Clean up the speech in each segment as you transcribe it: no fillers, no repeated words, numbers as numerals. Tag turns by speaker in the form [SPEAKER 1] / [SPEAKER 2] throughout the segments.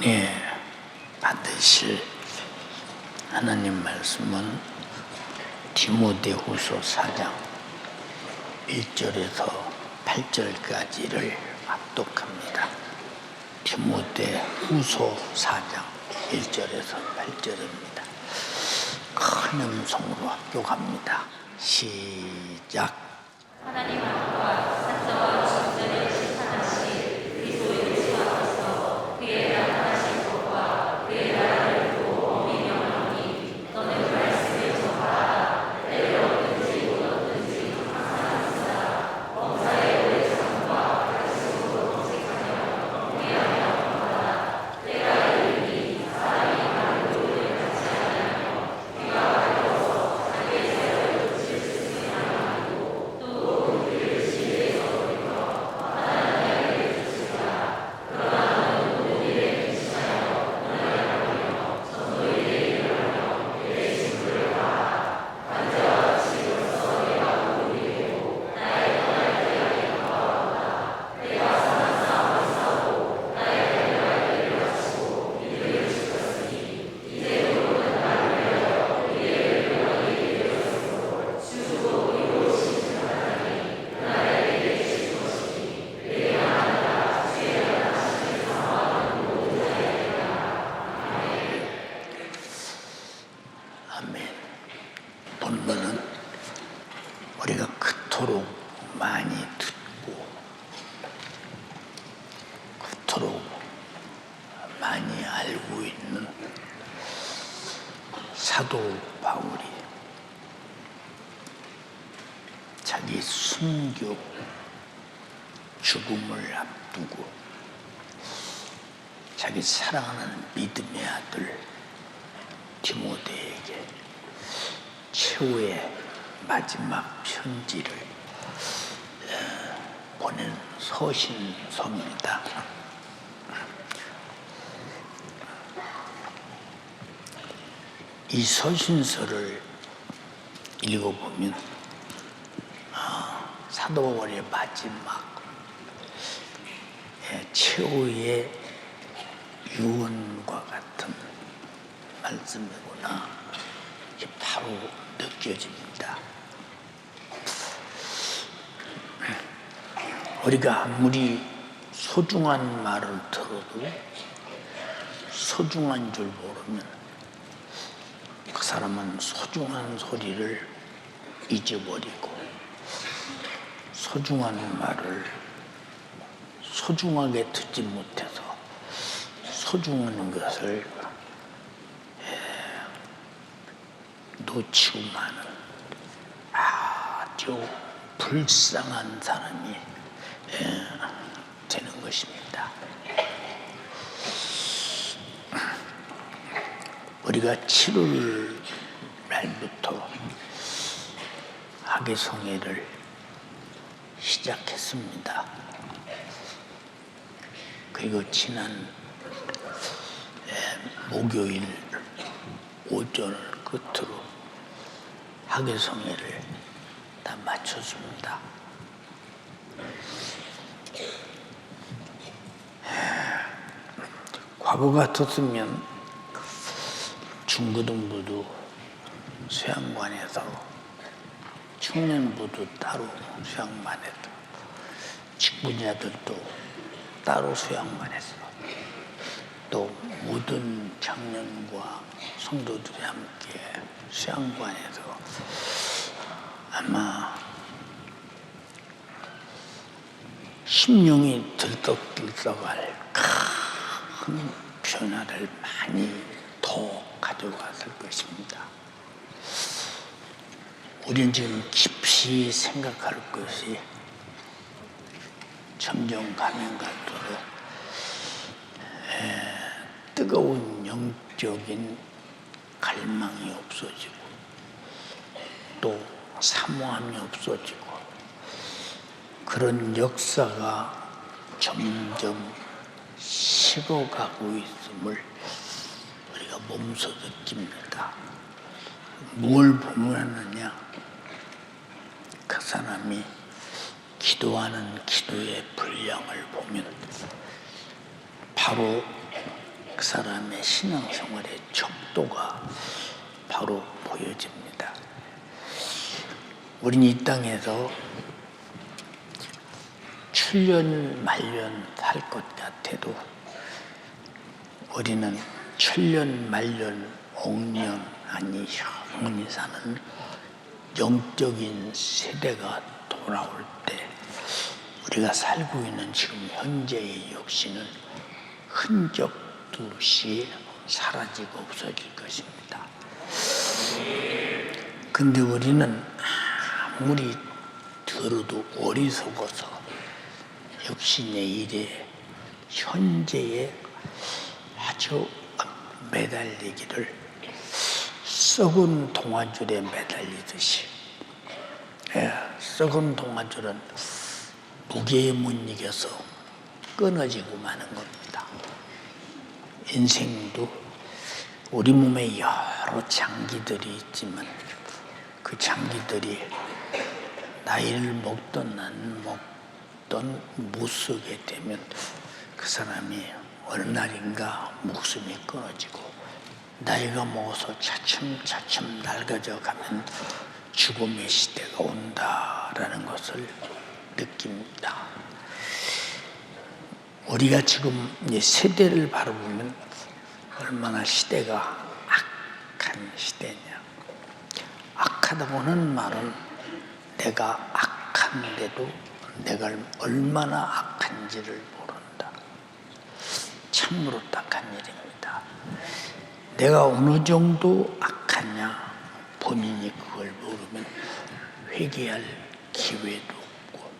[SPEAKER 1] 은혜 받으실 하나님 말씀은 디모데후서 4장 1절에서 8절까지를 합독합니다. 디모데후서 4장 1절에서 8절입니다. 큰 음성으로 합독합니다. 시작.
[SPEAKER 2] 하나님 앞과 산자와 중전에 심판하실 그리스도 예수 앞에서 그의 나타나신 것과 그의 나라를 두고 엄히 명하노니 너는 말씀을 전하라. 때를 얻든지 못 얻든지 항상 있으라. 범사의 오래 참과 가르침으로 정직하며 공의하며 공하라. 때가 이르니 사람이 많은 도를 갖지 아니하며 귀가 가려워서 자기의 세월을 붙일 수 있는 아니고 또 그들을 시대에서부터 하나님 이야기를 주시라. 그러나 너는 모든 일에 근신하여 은혜하며 전도일에 일하며 내 친구를 봐라. 관제와 치료로서 내가 도움이 되고 나의 떠날 때에 가까웠다. 내가 선한 싸움을 싸우고 나의 달려갈 길을 마치고 믿음을 지켰으니 이제 너는 나를 위하여 그의 영광이 이르렀으므로 주고 이루신 하나님이 그날에 내게 주실 것이니 그의 하나님과 주의 나타나심을 사모하는 모든 자에게나.
[SPEAKER 1] 아멘. 본문은 우리가 그토록 많이 듣고 그토록 많이 알고 있는 사도 바울이 자기 순교 죽음을 앞두고 자기 사랑하는 믿음의 아들 디모데에게 최후의 마지막 편지를 보낸 서신서입니다. 이 서신서를 읽어보면 사도 바울의 마지막 최후의 유언과 같은 말씀이구나 이게 바로 느껴집니다. 우리가 아무리 소중한 말을 들어도 소중한 줄 모르면 그 사람은 소중한 소리를 잊어버리고 소중한 말을 소중하게 듣지 못해서 소중한 것을 놓치고 마는 아주 불쌍한 사람이 되는 것입니다. 우리가 7월 말부터 학예송회를 시작했습니다. 그리고 지난 목요일 오전을 끝으로 학예송회를 다 마쳤습니다. 과거 같았으면 중고등부도 수양관에서 청년부도 따로 수양만 했고 직분자들도 따로 수양만 했어. 또 모든 청년과 성도들이 함께 수양관에서 아마 심령이 들썩들썩할 큰 변화를 많이 더 가져왔을 것입니다. 우리는 지금 깊이 생각할 것이 점점 가면 갈수록 뜨거운 영적인 갈망이 없어지고 또 사모함이 없어지고 그런 역사가 점점 식어가고 있음을 우리가 몸소 느낍니다. 뭘 보면하느냐? 그 사람이 기도하는 기도의 분량을 보면 바로 그 사람의 신앙생활의 척도가 바로 보여집니다. 우리는 이 땅에서 7년 말년 살 것 같아도 우리는 7년 말년 억년 아니 영원히 사는 영적인 세대가 돌아올 때 우리가 살고 있는 지금 현재의 역시는 흔적도 없이 사라지고 없어질 것입니다. 근데 우리는 아무리 들어도 어리석어서 역시 내일의 현재에 아주 매달리기를 썩은 동아줄에 매달리듯이, 썩은 동아줄은 무게에 못 이겨서 끊어지고 마는 겁니다. 인생도 우리 몸에 여러 장기들이 있지만 그 장기들이 나이를 먹던 안 먹던 못 쓰게 되면 그 사람이 어느 날인가 목숨이 끊어지고 나이가 먹어서 차츰차츰 낡아져 가면 죽음의 시대가 온다라는 것을 느낍니다. 우리가 지금 이 세대를 바라보면 얼마나 시대가 악한 시대냐. 악하다고는 말은 내가 악한데도 내가 얼마나 악한지를 모른다. 참으로 딱한 일입니다. 내가 어느 정도 악하냐 본인이 그걸 모르면 회개할 기회도 없고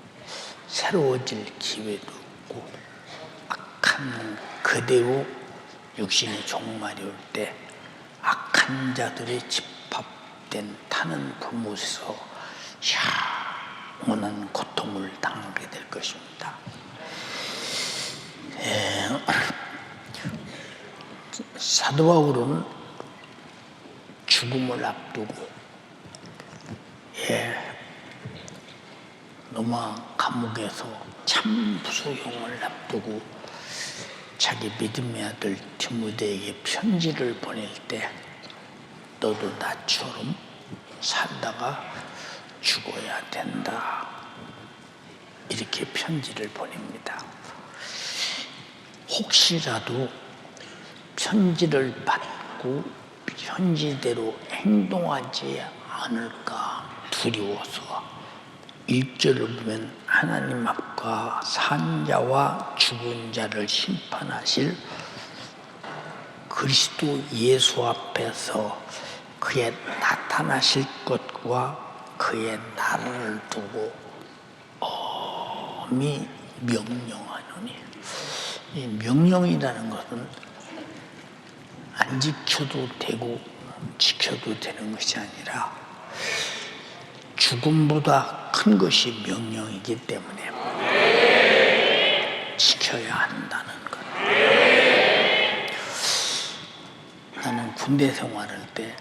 [SPEAKER 1] 새로워질 기회도 없고 악한 그대로 육신의 종말이 올 때 악한 자들의 집합된 타는 불못에서 영원한 고통을 당하게 될 것입니다. 사도 바울은 죽음을 앞두고 로마 감옥에서 참수형을 앞두고 자기 믿음의 아들 디모데에게 편지를 보낼 때 너도 나처럼 살다가 죽어야 된다. 이렇게 편지를 보냅니다. 혹시라도 편지를 받고 편지대로 행동하지 않을까 두려워서 1절을 보면 하나님 앞과 산 자와 죽은 자를 심판하실 그리스도 예수 앞에서 그의 나타나실 것과 그의 나라를 두고 엄히 명령하노니, 이 명령이라는 것은 안 지켜도 되고 지켜도 되는 것이 아니라 죽음보다 큰 것이 명령이기 때문에 지켜야 한다는 것. 나는 군대 생활할 때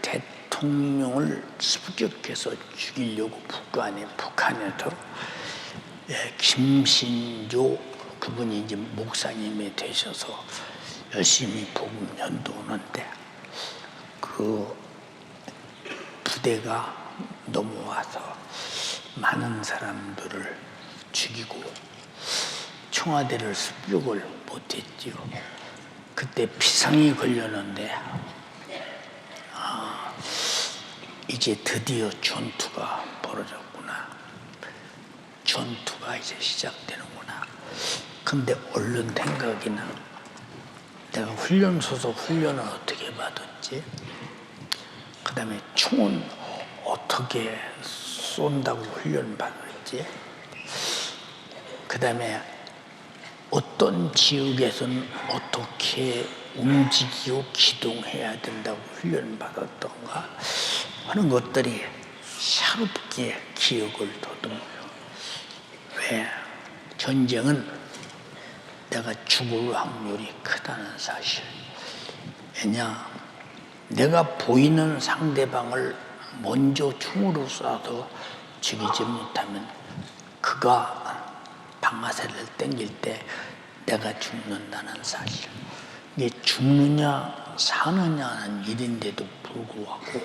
[SPEAKER 1] 대통령을 습격해서 죽이려고 북한에서 김신조 그분이 이제 목사님이 되셔서 열심히 복음 전도하는데 그 부대가 넘어와서 많은 사람들을 죽이고 청와대를 습격을 못했지요. 그때 비상이 걸렸는데 이제 드디어 전투가 벌어졌구나. 전투가 이제 시작되는구나. 근데 얼른 생각이 나. 내가 훈련소서 훈련을 어떻게 받았지? 그 다음에 총은 어떻게 쏜다고 훈련 받았지? 그 다음에 어떤 지역에서는 어떻게 움직이고 기동해야 된다고 훈련 받았던가 하는 것들이 새롭게 기억을 더듬어요. 왜? 전쟁은 내가 죽을 확률이 크다는 사실. 왜냐? 내가 보이는 상대방을 먼저 총으로 쏴서 죽이지 못하면 그가 방아쇠를 당길 때 내가 죽는다는 사실. 이게 죽느냐 사느냐는 일인데도 불구하고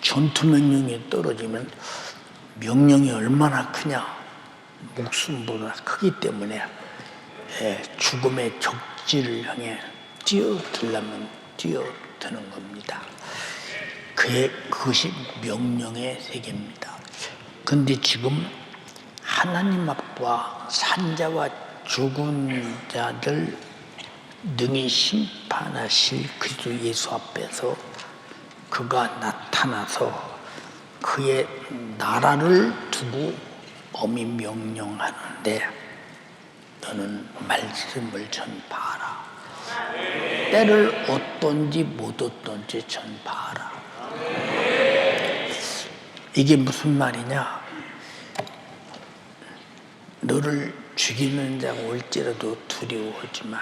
[SPEAKER 1] 전투명령이 떨어지면 명령이 얼마나 크냐, 목숨보다 크기 때문에 죽음의 적지를 향해 뛰어들려면 뛰어드는 겁니다. 그것이 명령의 세계입니다. 그런데 지금 하나님 앞과 산자와 죽은 자들 능히 심판하실 그리스도 예수 앞에서 그가 나타나서 그의 나라를 두고 엄히 명령하는데 너는 말씀을 전파하라. 때를 얻든지 못 얻든지 전파하라. 이게 무슨 말이냐? 너를 죽이는 자가 올지라도 두려워하지 마.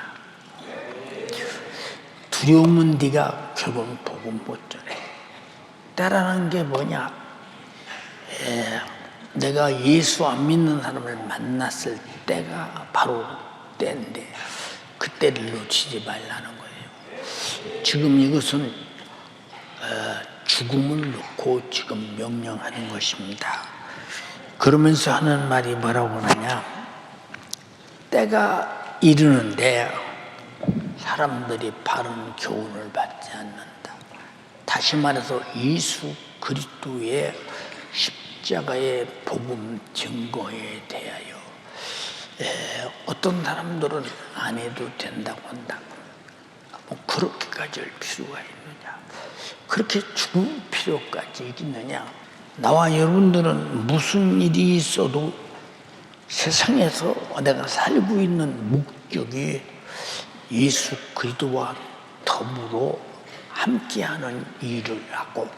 [SPEAKER 1] 두려우면 네가 결국은 복음 못 전해. 때라는 게 뭐냐? 내가 예수 안 믿는 사람을 만났을 때가 바로 때인데 그때를 놓치지 말라는 거예요. 지금 이것은 죽음을 놓고 지금 명령하는 것입니다. 그러면서 하는 말이 뭐라고 하냐? 때가 이르는데 사람들이 바른 교훈을 받지 않는다. 다시 말해서 예수 그리스도의 십자가의 복음 증거에 대하여 어떤 사람들은 안 해도 된다고 한다. 뭐 그렇게까지 할 필요가 있느냐? 그렇게 죽을 필요까지 있느냐? 나와 여러분들은 무슨 일이 있어도 세상에서 내가 살고 있는 목적이 예수 그리스도와 더불어 함께하는 일을 하고,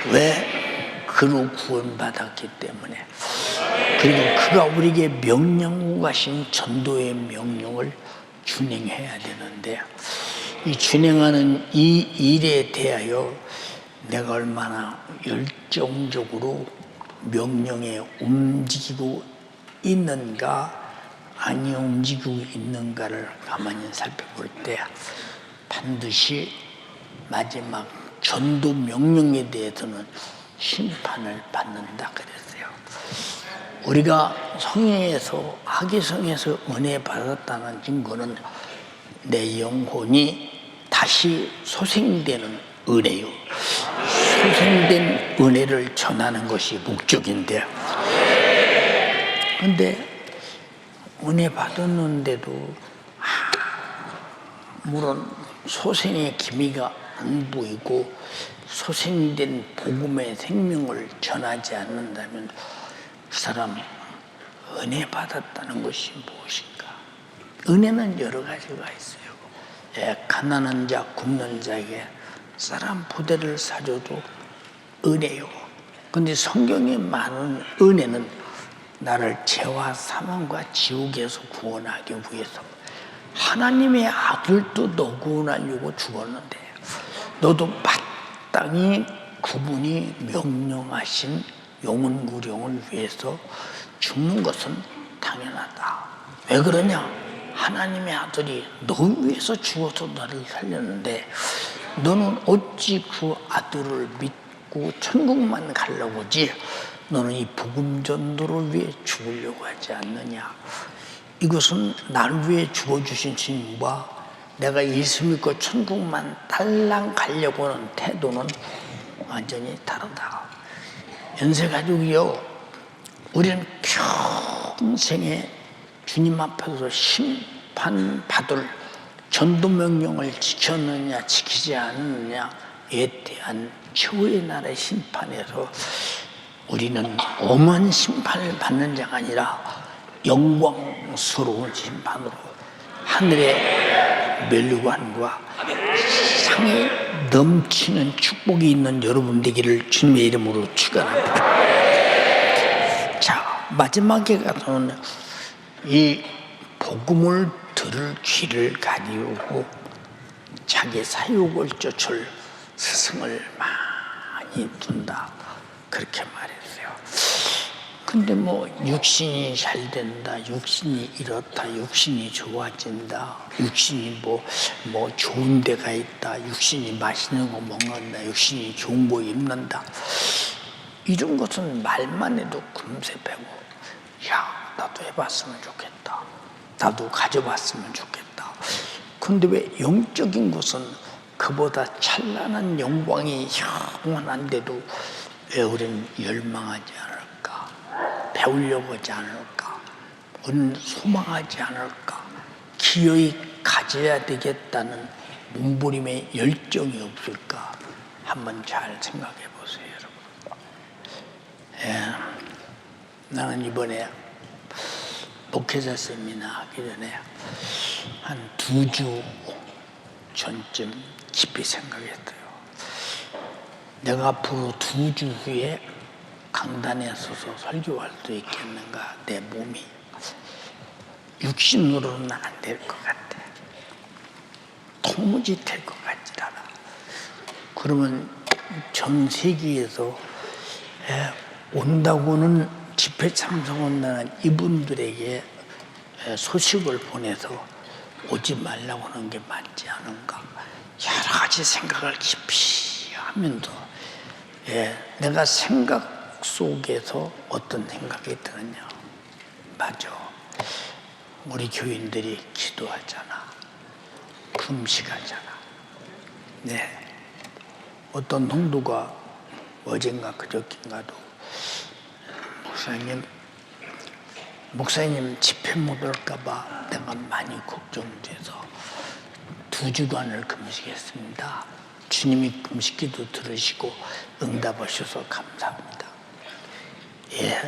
[SPEAKER 1] 왜? 그로 구원받았기 때문에, 그리고 그가 우리에게 명령하고 가신 전도의 명령을 준행해야 되는데, 이 준행하는 이 일에 대하여 내가 얼마나 열정적으로 명령에 움직이고 있는가 아니 움직이고 있는가를 가만히 살펴볼 때 반드시 마지막 전도 명령에 대해서는 심판을 받는다 그랬어요. 우리가 성령에서 학위성에서 은혜 받았다는 증거는 내 영혼이 다시 소생되는 은혜요. 소생된 은혜를 전하는 것이 목적인데, 근데 은혜 받았는데도 물론 소생의 기미가 안 보이고 소생된 복음의 생명을 전하지 않는다면 그 사람 은혜 받았다는 것이 무엇인가? 은혜는 여러 가지가 있어요. 가난한 자, 굶는 자에게 쌀 부대를 사줘도 은혜요. 근데 성경에 많은 은혜는 나를 죄와 사망과 지옥에서 구원하기 위해서 하나님의 아들도 너 구원하려고 죽었는데 너도 마땅히 그분이 명령하신 영혼구령을 위해서 죽는 것은 당연하다. 왜 그러냐? 하나님의 아들이 너 위해서 죽어서 너를 살렸는데 너는 어찌 그 아들을 믿고 천국만 가려고 하지 너는 이 복음 전도를 위해 죽으려고 하지 않느냐? 이것은 나를 위해 죽어주신 주님과 내가 예수 믿고 천국만 달랑 가려고 하는 태도는 완전히 다르다. 연세가족이요, 우리는 평생에 주님 앞에서 심판받을 전도명령을 지켰느냐 지키지 않느냐에 대한 최후의 날의 심판에서 우리는 엄한 심판을 받는 자가 아니라 영광스러운 심판으로 하늘의 멸류관과 상에 넘치는 축복이 있는 여러분 되기를 주님의 이름으로 축원합니다. 자, 마지막에 가서는 이 복음을 들을 귀를 가리우고 자기 사욕을 쫓을 스승을 많이 둔다, 그렇게 말했어요. 근데 뭐 육신이 잘 된다, 육신이 이렇다, 육신이 좋아진다, 육신이 뭐 좋은 데가 있다, 육신이 맛있는 거 먹는다, 육신이 좋은 거 입는다. 이런 것은 말만 해도 금세 배고, 야, 나도 해봤으면 좋겠다, 나도 가져봤으면 좋겠다. 근데 왜 영적인 것은 그보다 찬란한 영광이 영원한데도 왜 우리는 열망하지 않을까? 배우려고 하지 않을까? 우리는 소망하지 않을까? 기어이 가져야 되겠다는 몸부림의 열정이 없을까? 한번 잘 생각해 보세요, 여러분. 예, 나는 이번에 목회자 세미나 하기 전에 한 2주 전쯤 깊이 생각했어요. 내가 앞으로 2주 후에 강단에 서서 설교할 수 있겠는가? 내 몸이 육신으로는 안 될 것 같아. 도무지 될 것 같지 않아. 그러면 전 세계에서 온다고는 집회 참석한다는 이분들에게 소식을 보내서 오지 말라고 하는 게 맞지 않은가? 여러 가지 생각을 깊이 하면서 내가 생각 속에서 어떤 생각이 드느냐? 맞아. 우리 교인들이 기도하잖아. 금식하잖아. 네. 어떤 성도가 어젠가 그저께인가도 목사님 집회 못 올까 봐 내가 많이 걱정돼서 2주간을 금식했습니다. 주님이 금식기도 들으시고 응답하셔서 감사합니다. 예,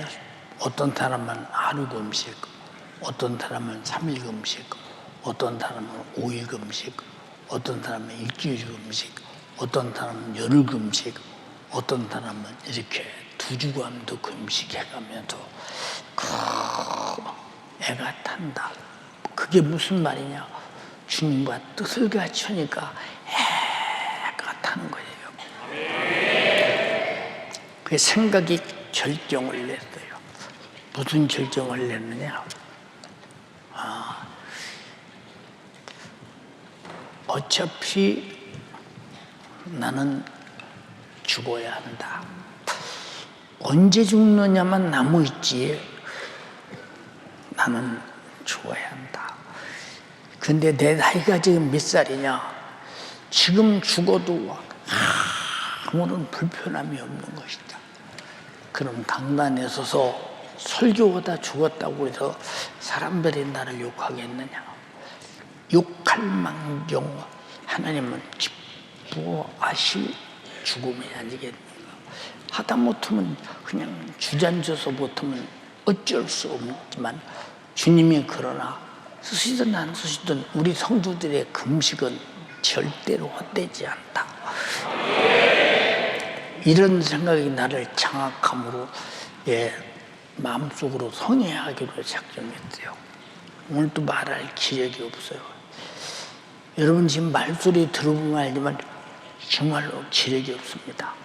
[SPEAKER 1] 어떤 사람은 하루 금식, 어떤 사람은 3일 금식, 어떤 사람은 5일 금식, 어떤 사람은 일주일 금식, 어떤 사람은 열흘 금식, 어떤 사람은 이렇게 2주간도 금식해가면서 애가 탄다. 그게 무슨 말이냐? 주님과 뜻을 같이 하니까 애가 타는 거예요. 그 생각이 결정을 냈어요. 무슨 결정을 냈느냐? 어차피 나는 죽어야 한다. 언제 죽느냐만 남아있지 나는 죽어야 한다. 근데 내 나이가 지금 몇 살이냐? 지금 죽어도 아무런 불편함이 없는 것이다. 그럼 강단에 서서 설교하다 죽었다고 해서 사람들이 나를 욕하겠느냐? 욕할 망정 하나님은 기뻐하실 죽음이 아니겠는가? 하다못하면 그냥 주저앉아서 못하면 어쩔 수 없지만 주님이 그러나 쓰시든 안 쓰시든 우리 성도들의 금식은 절대로 헛되지 않다. 이런 생각이 나를 장악함으로 마음속으로 성회하기로 작정했어요. 오늘도 말할 기력이 없어요. 여러분 지금 말소리 들어보면 알지만 정말로 기력이 없습니다.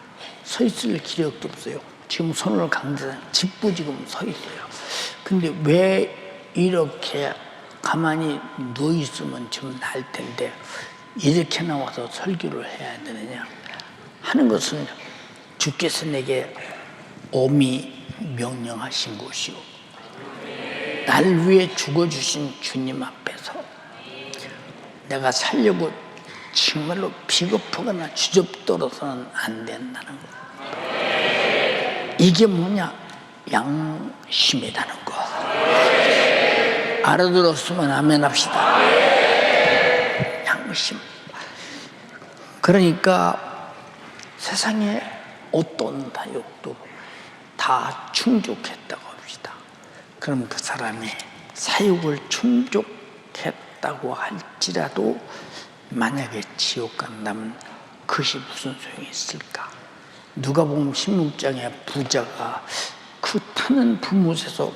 [SPEAKER 1] 서 있을 기력도 없어요. 지금 손을 강대상 짚고 지금 서 있어요. 근데 왜 이렇게 가만히 누워 있으면 좀 나을 텐데 이렇게 나와서 설교를 해야 되느냐 하는 것은 주께서 내게 엄히 명령하신 것이요. 날 위해 죽어주신 주님 앞에서 내가 살려고 정말로 비겁하거나 주접떨어서는 안 된다는 것. 이게 뭐냐? 양심이라는 거. 알아들었으면 아멘 합시다. 양심. 그러니까 세상에 어떤 다욕도 다 충족했다고 합시다. 그럼 그 사람이 사욕을 충족했다고 할지라도 만약에 지옥 간다면 그것이 무슨 소용이 있을까? 누가복음 16장에 부자가 그 타는 부못에서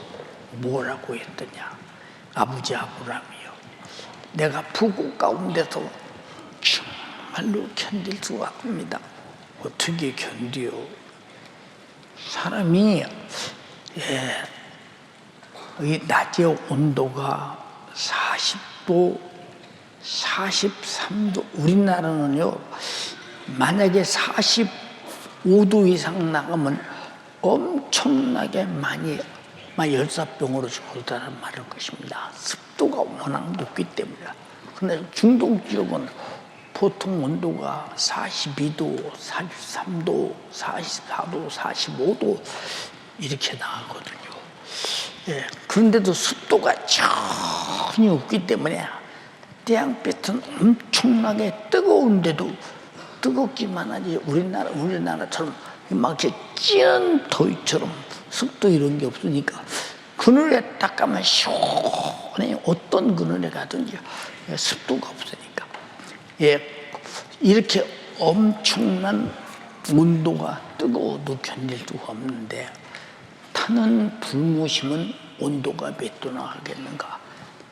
[SPEAKER 1] 뭐라고 했더냐? 아버지 아브라함이요, 내가 부고 가운데서 정말로 견딜 수가 없습니다. 어떻게 견디요? 사람이 이 낮의 온도가 40도, 43도, 우리나라는요, 만약에 45도 이상 나가면 엄청나게 많이 열사병으로 죽었다는 말일 것입니다. 습도가 워낙 높기 때문이라. 그런데 중동 지역은 보통 온도가 42도, 43도, 44도, 45도 이렇게 나가거든요. 그런데도 습도가 전혀 없기 때문에 태양빛은 엄청나게 뜨거운데도 뜨겁기만 하지 우리나라처럼 막 이렇게 찌는 더위처럼 습도 이런 게 없으니까 그늘에 딱 가면 시원해. 어떤 그늘에 가든지 습도가 없으니까. 이렇게 엄청난 온도가 뜨거워도 견딜 수가 없는데 타는 불모심은 온도가 몇 도나 하겠는가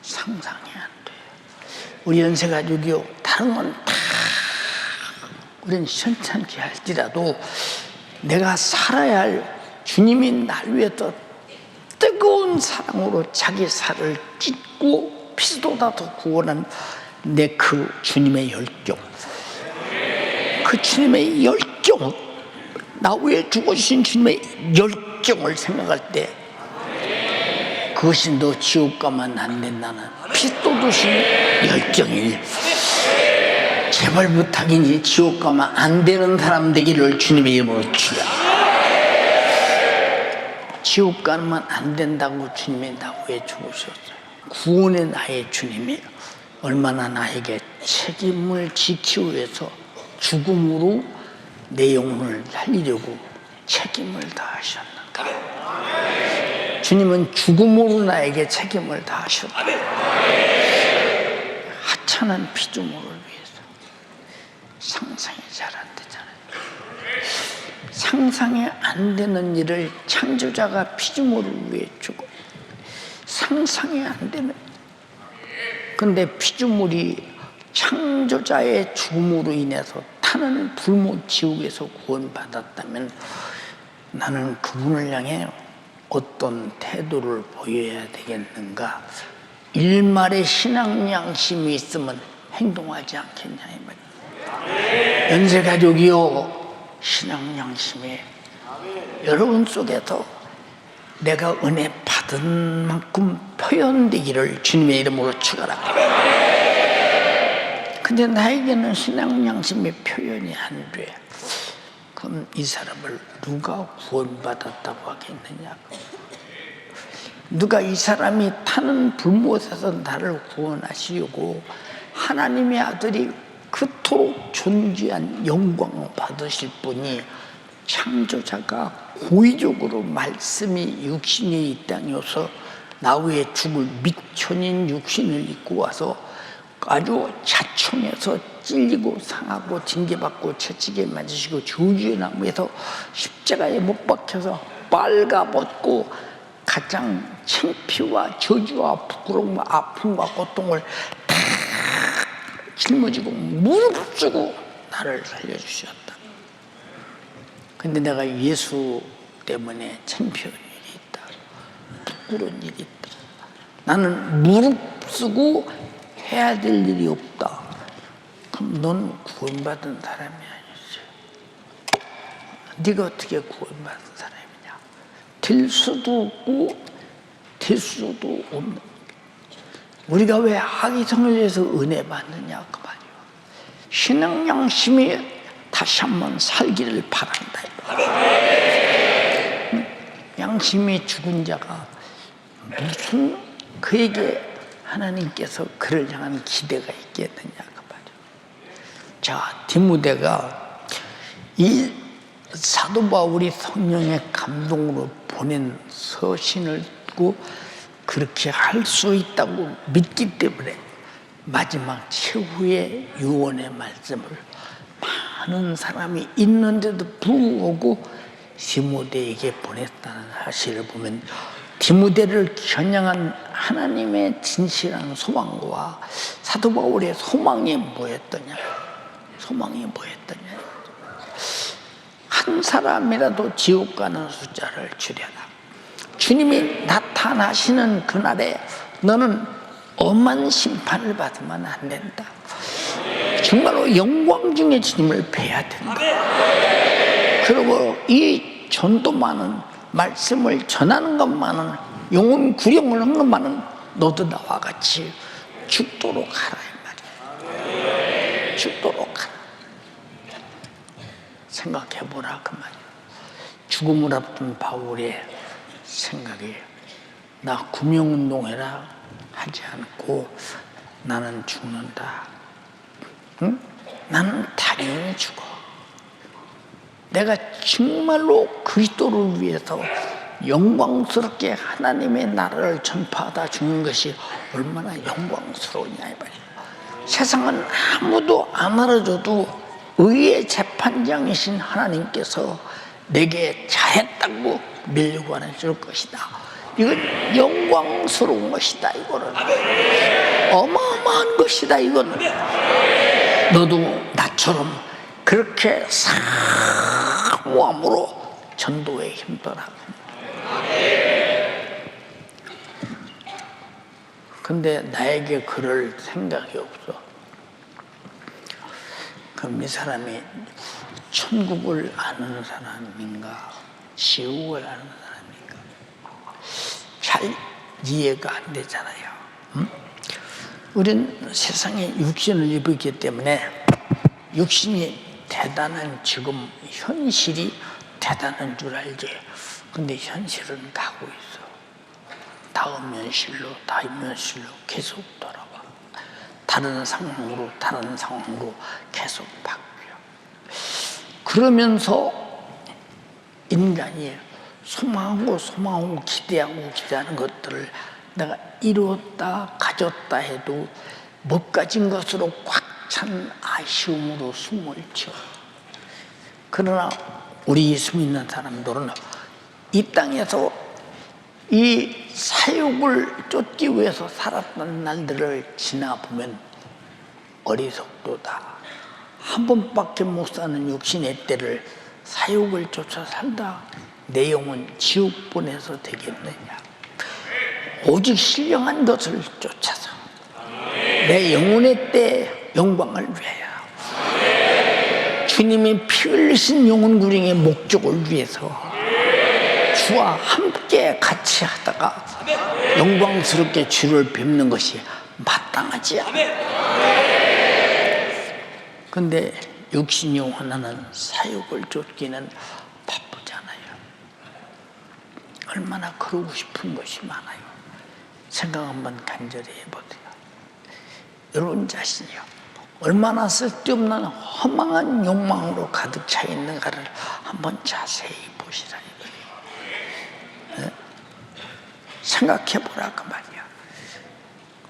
[SPEAKER 1] 상상이 안 돼요. 우리 연세가족이요, 다른 건 다 우리는 현찮게 할지라도 내가 살아야 할 주님이 날 위해서 뜨거운 사랑으로 자기 살을 찢고 피쏟아서 구원한 내 그 주님의 열정, 그 주님의 열정, 나 위해 죽어주신 주님의 열정을 생각할 때 그것이 너 지옥 가면 안 된다는 피쏟으신 열정이니 제발 부탁이니 지옥 가면 안 되는 사람 되기를 주님의 이름으로 주라. 지옥 가면 안 된다고 주님이 나 위해 죽으셨어요. 구원의 나의 주님이 얼마나 나에게 책임을 지키기 위해서 죽음으로 내 영혼을 살리려고 책임을 다하셨는가. 주님은 죽음으로 나에게 책임을 다하셨다. 하찮은 피조물을 위해서. 상상이 잘 안 되잖아요. 상상이 안 되는 일을 창조자가 피조물을 위해 주고, 상상이 안 되는. 근데 피조물이 창조자의 죽음으로 인해서 타는 불모 지옥에서 구원받았다면 나는 그분을 향해 어떤 태도를 보여야 되겠는가? 일말의 신앙 양심이 있으면 행동하지 않겠냐 이 말이에요. 연세가족이요, 신앙 양심이 여러분 속에서 내가 은혜 받은 만큼 표현되기를 주님의 이름으로 축원합니다. 근데 나에게는 신앙 양심의 표현이 안 돼. 그럼 이 사람을 누가 구원받았다고 하겠느냐? 누가 이 사람이 타는 불못에서 나를 구원하시려고 하나님의 아들이 그토록 존귀한 영광을 받으실 분이 창조자가 고의적으로 말씀이 육신이 이 땅에 와서 나 위에 죽을 미천인 육신을 입고 와서 아주 자청해서 찔리고 상하고 징계받고 채찍에 맞으시고 저주의 나무에서 십자가에 못 박혀서 빨가벗고 가장 창피와 저주와 부끄러움과 아픔과 고통을 다 짊어지고 무릎 쓰고 나를 살려주셨다. 근데 내가 예수 때문에 창피한 일이 있다, 부끄러운 일이 있다. 나는 무릎 쓰고 해야 될 일이 없다. 그럼 넌 구원받은 사람이 아니지. 네가 어떻게 구원받은 사람이냐? 될 수도 없고 될 수도 없는. 우리가 왜 악의성을 위해서 은혜 받느냐 그 말이요. 신앙 양심이 다시 한번 살기를 바란다. 양심이 죽은 자가 무슨 그에게 하나님께서 그를 향한 기대가 있겠느냐 그 말이요. 자, 디모데가 이 사도 바울이 성령의 감동으로 보낸 서신을 듣고 그렇게 할 수 있다고 믿기 때문에 마지막 최후의 유언의 말씀을 많은 사람이 있는데도 불구하고 디모데에게 보냈다는 사실을 보면 디모데를 겨냥한 하나님의 진실한 소망과 사도 바울의 소망이 뭐였더냐? 소망이 뭐였더냐? 한 사람이라도 지옥 가는 숫자를 줄여라. 주님이 나타나시는 그날에 너는 엄한 심판을 받으면 안 된다. 정말로 영광 중에 주님을 뵈야 된다. 그리고 이 전도만은, 말씀을 전하는 것만은, 영혼 구령을 하는 것만은 너도 나와 같이 죽도록 하라 이 말이야. 죽도록 하라. 생각해보라 그 말이야. 죽음을 앞둔 바울의 생각이, 나 구명운동해라 하지 않고 나는 죽는다. 응? 나는 당연히 죽어. 내가 정말로 그리스도를 위해서 영광스럽게 하나님의 나라를 전파하다 죽는 것이 얼마나 영광스러우냐 이 말이야. 세상은 아무도 안 알아줘도 의의 재판장이신 하나님께서 내게 잘했다고 밀려고 안 해줄 것이다. 이건 영광스러운 것이다. 이거는 어마어마한 것이다. 이거는 너도 나처럼 그렇게 사모함으로 전도에 힘써라. 근데 나에게 그럴 생각이 없어. 그럼 이 사람이 천국을 아는 사람인가, 지옥을 아는 사람인가, 잘 이해가 안 되잖아요. 응? 우린 세상에 육신을 입었기 때문에 육신이 대단한, 지금 현실이 대단한 줄 알지. 근데 현실은 가고 있어. 다음 현실로 계속 돌아와. 다른 상황으로 계속 바뀌어. 그러면서 인간이 소망하고 기대하는 것들을 내가 이뤘다 가졌다 해도 못 가진 것으로 꽉 찬 아쉬움으로 숨을 쉬어. 그러나 우리 예수 믿는 사람들은 이 땅에서 이 사욕을 쫓기 위해서 살았던 날들을 지나보면 어리석도다. 한 번밖에 못 사는 육신의 때를 사욕을 쫓아 살다 내 영혼 지옥 보내서 되겠느냐. 오직 신령한 것을 쫓아서 내 영혼의 때 영광을 위하여, 주님이 피 흘리신 영혼 구령의 목적을 위해서 주와 함께 같이 하다가 영광스럽게 주를 뵙는 것이 마땅하지 않아. 근데 육신이 원하는 사욕을 쫓기는 바쁘잖아요. 얼마나 그러고 싶은 것이 많아요. 생각 한번 간절히 해보세요. 여러분 자신이요, 얼마나 쓸데없는 허망한 욕망으로 가득 차 있는가를 한번 자세히 보시라. 네? 생각해보라 그 말이야.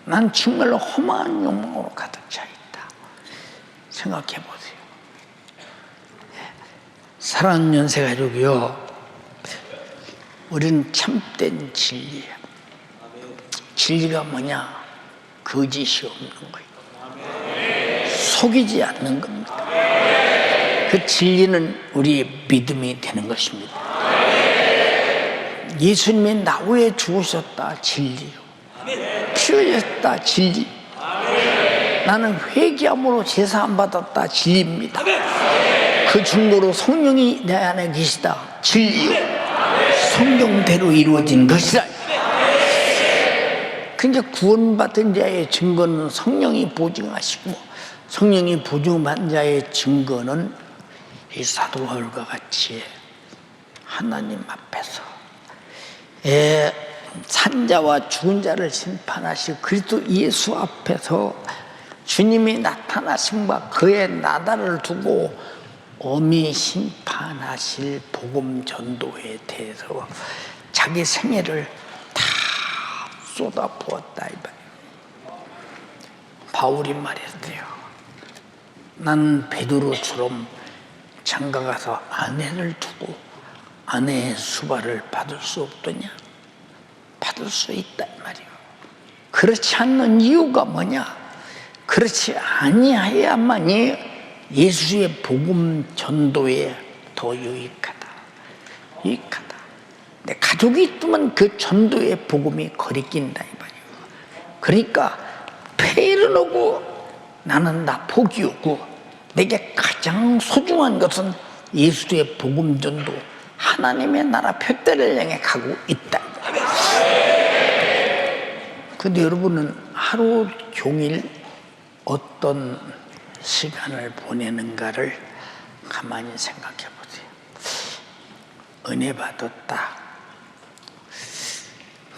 [SPEAKER 1] 난 정말로 허망한 욕망으로 가득 차 있다. 생각해보세요. 사랑하는 연세가족이요, 우리는 참된 진리야. 진리가 뭐냐? 거짓이 없는 거예요. 속이지 않는 겁니다. 그 진리는 우리의 믿음이 되는 것입니다. 예수님이 나 위해 죽으셨다, 진리요. 피 흘렸다, 진리. 나는 회개함으로 제사함 받았다, 진리입니다. 그 증거로 성령이 내 안에 계시다, 진리요. 성경대로 이루어진 것이다. 그러니까 구원받은 자의 증거는 성령이 보증하시고, 성령이 보증한 자의 증거는 이 사도 바울과 같이 하나님 앞에서 산자와 죽은 자를 심판하시고 그리스도 예수 앞에서 주님이 나타나심과 그의 나다를 두고 엄히 심판하실 복음 전도에 대해서 자기 생애를 다 쏟아부었다 이 말이에요. 바울이 말했대요. 나는 베드로처럼 장가가서 아내를 두고 아내의 수발을 받을 수 없더냐? 받을 수 있다 이 말이에요. 그렇지 않는 이유가 뭐냐? 그렇지 아니하야만이 예수의 복음 전도에 더 유익하다. 내 가족이 있으면 그 전도의 복음이 거리낀다 이 말이에요. 그러니까 폐일은 오고 나는 나 복이 오고 내게 가장 소중한 것은 예수의 복음 전도, 하나님의 나라 표대를 향해 가고 있다. 근데 여러분은 하루 종일 어떤 시간을 보내는가를 가만히 생각해 보세요. 은혜 받았다.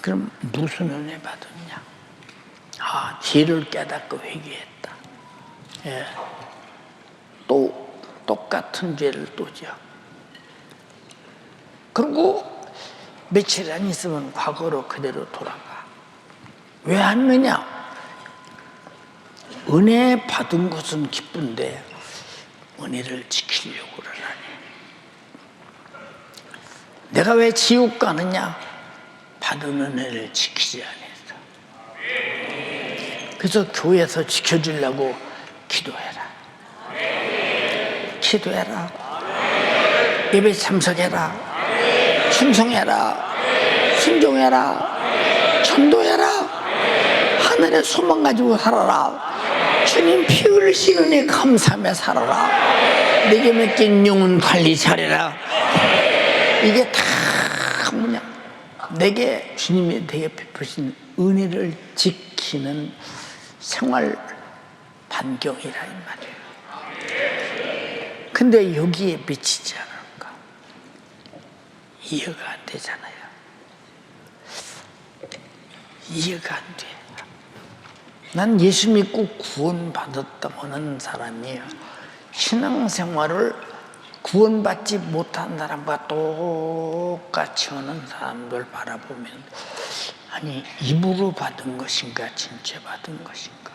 [SPEAKER 1] 그럼 무슨 은혜 받았냐? 아, 죄를 깨닫고 회개했다. 예. 또 똑같은 죄를 또 지어. 그리고 며칠 안 있으면 과거로 그대로 돌아가. 왜 하느냐? 은혜 받은 것은 기쁜데 은혜를 지키려고 그러라니. 내가 왜 지옥 가느냐? 받은 은혜를 지키지 않아서. 그래서 교회에서 지켜주려고 기도해라. 기도해라. 예배 참석해라. 충성해라. 순종해라. 전도해라. 하늘의 소망 가지고 살아라. 주님 피 흘리시니 감사하며 살아라. 내게 맡긴 영혼 관리 잘해라. 이게 다 뭐냐? 내게 주님이 되게 베푸신 은혜를 지키는 생활 반경이라 이 말이에요. 근데 여기에 미치지 않을까? 이해가 안 되잖아요. 이해가 안 돼. 난 예수 믿고 구원받았다고 하는 사람이에요. 신앙생활을 구원받지 못한 사람과 똑같이 하는 사람들 바라보면, 아니 입으로 받은 것인가 진짜 받은 것인가?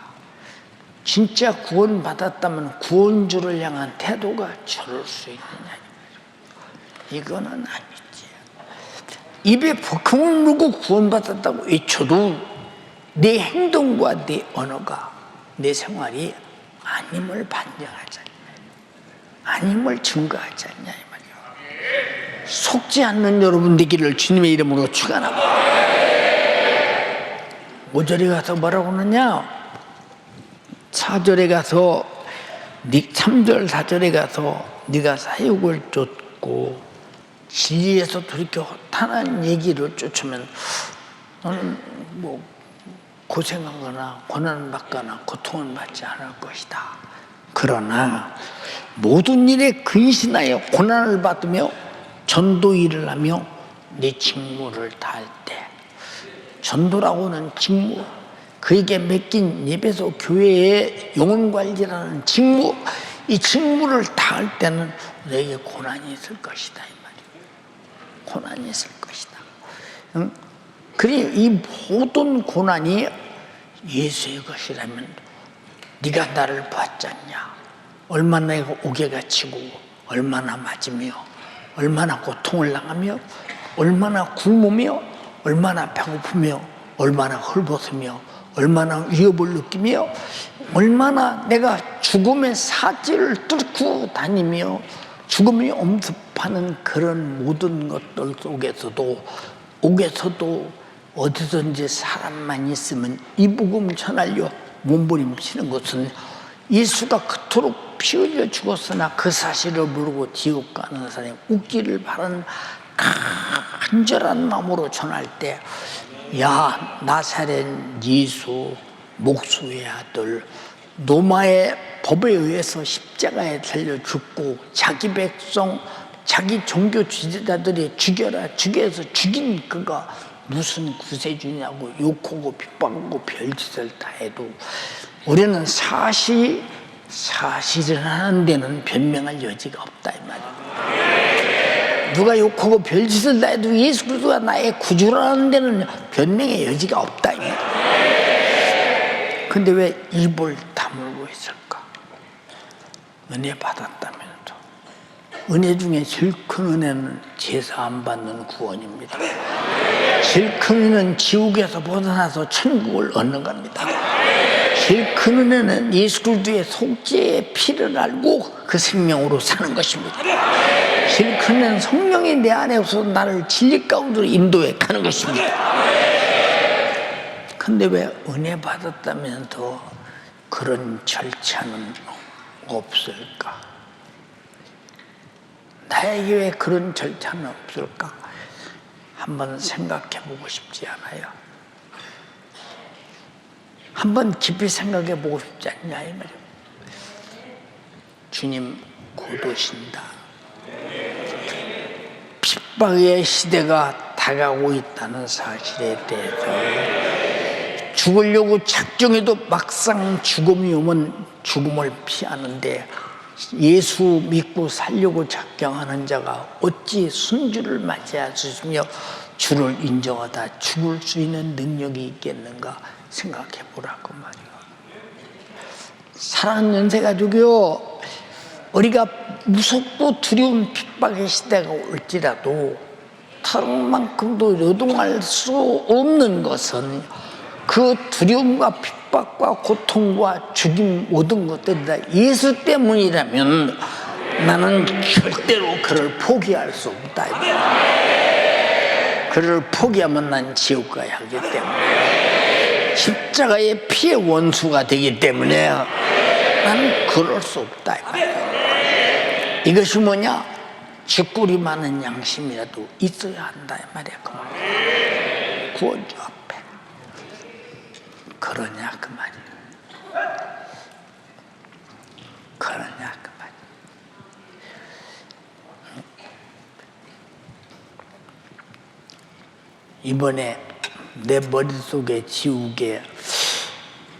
[SPEAKER 1] 진짜 구원받았다면 구원주를 향한 태도가 저럴 수 있느냐? 이거는 아니지. 입에 복음을 물고 구원받았다고 외쳐도 내 행동과 내 언어가, 내 생활이 아님을 반증하지 않냐, 아님을 증거하지 않냐 이 말이야. 속지 않는 여러분 되기를 주님의 이름으로 축원합니다. 5절에 가서 뭐라고 하느냐? 4절에 가서 3절 4절에 가서 네가 사육을 쫓고 진리에서 돌이켜 타는 얘기를 쫓으면 너는 뭐 고생하거나 고난을 받거나 고통을 받지 않을 것이다. 그러나 모든 일에 근신하여 고난을 받으며 전도 일을 하며 네 직무를 다할 때, 전도라고는 직무, 그에게 맡긴 예배소 교회의 영혼관리라는 직무, 이 직무를 다할 때는 너에게 고난이 있을 것이다 이 말이에요. 고난이 있을 것이다. 응? 그래, 이 모든 고난이 예수의 것이라면 네가 나를 봤지 않냐? 얼마나 내가 옥에 갇히고 얼마나 맞으며 얼마나 고통을 당하며 얼마나 굶으며 얼마나 배고프며 얼마나 헐벗으며 얼마나 위협을 느끼며 얼마나 내가 죽음의 사지를 뚫고 다니며 죽음이 엄습하는 그런 모든 것들 속에서도 어디든지 사람만 있으면 이 복음 전하려 몸부림치는 것은 예수가 그토록 피 흘려 죽었으나 그 사실을 모르고 지옥 가는 사람이 웃기를 바라는 간절한 마음으로 전할 때, 야 나사렛 예수 목수의 아들, 로마의 법에 의해서 십자가에 달려 죽고 자기 백성, 자기 종교 지도자들이 죽여서 죽인 그가 무슨 구세주냐고 욕하고 핍박하고 별짓을 다 해도 우리는 사실을 하는 데는 변명할 여지가 없다 이 말이야. 누가 욕하고 별짓을 다 해도 예수 그리스도가 나의 구주라는 데는 변명의 여지가 없다 이 말이야. 근데 왜 입을 다물고 있을까? 은혜 받았다면서. 은혜 중에 제일 큰 은혜는 제사 안 받는 구원입니다. 제일 큰 은혜는 지옥에서 벗어나서 천국을 얻는 겁니다. 제일 큰 은혜는 예수 그리스도의 속죄의 피를 알고 그 생명으로 사는 것입니다. 제일 큰 은혜는 성령이 내 안에 없어서 나를 진리 가운데로 인도해 가는 것입니다. 근데 왜 은혜 받았다면서 그런 절차는 없을까? 나에게 왜 그런 절차는 없을까? 한번 생각해 보고 싶지 않아요? 한번 깊이 생각해 보고 싶지 않냐 이 말이에요. 주님 곧 오신다. 핍박의 시대가 다가오고 있다는 사실에 대해서 죽으려고 작정해도 막상 죽음이 오면 죽음을 피하는데 예수 믿고 살려고 작정하는 자가 어찌 순주를 맞이할 수 있으며 주를 인정하다 죽을 수 있는 능력이 있겠는가 생각해 보라고 말이요. 사랑하는 연세가족이요, 우리가 무섭고 두려운 핍박의 시대가 올지라도 다른 만큼도 요동할 수 없는 것은 그 두려움과 핍박과 고통과 죽임 모든 것들이 다 예수 때문이라면 나는 절대로 그를 포기할 수 없다. 그를 포기하면 난 지옥 가야 하기 때문에, 십자가의 피의 원수가 되기 때문에 나는 그럴 수 없다. 이것이 뭐냐? 쥐꼬리 많은 양심이라도 있어야 한다 이 말이야. 그 말이야. 구원주 앞에 그러냐 그 말이야. 그러냐 그 말이야. 이번에 내 머릿속에 지우개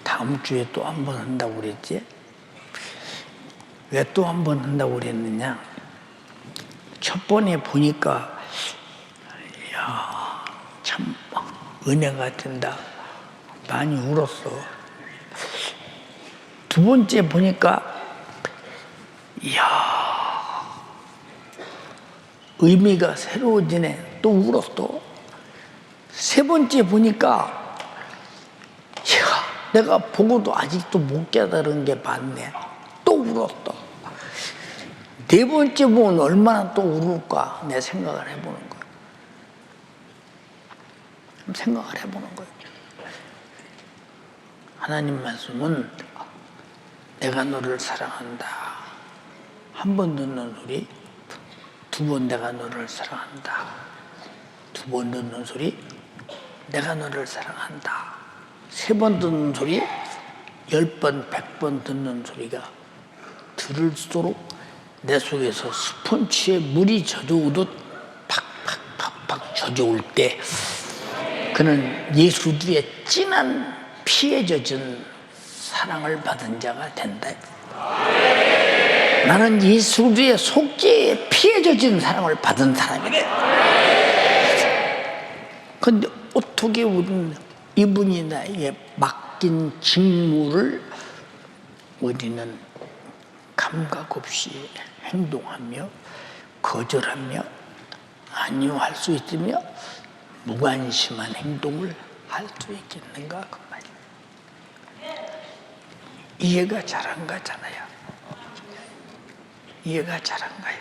[SPEAKER 1] 다음 주에 또 한 번 한다고 그랬지? 왜 또 한 번 한다고 그랬느냐? 첫 번에 보니까 이야, 참 은혜가 된다. 많이 울었어. 두 번째 보니까 이야, 의미가 새로워지네. 또 울었어. 세 번째 보니까 이야, 내가 보고도 아직도 못 깨달은 게 많네. 또 울었어. 네 번째 보면 얼마나 또 울을까 내 생각을 해보는 거예요. 생각을 해보는 거예요. 하나님 말씀은 내가 너를 사랑한다. 한 번 듣는 소리, 두 번 내가 너를 사랑한다. 두 번 듣는 소리, 내가 너를 사랑한다. 세 번 듣는 소리, 10번, 100번 듣는 소리가 들을수록 내 속에서 스펀지에 물이 젖어오듯 팍팍팍팍 젖어올 때 그는 예수 그리스도의 진한 피에 젖은 사랑을 받은 자가 된다. 나는 예수 그리스도의 속죄에 피에 젖은 사랑을 받은 사람이다. 그런데 어떻게 이분이 나에게 맡긴 직무를 우리는 감각 없이 행동하며 거절하며 아니요할 수 있으며 무관심한 행동을 할 수 있겠는가 그 말이에요. 이해가 잘 안 가잖아요. 이해가 잘 안 가요.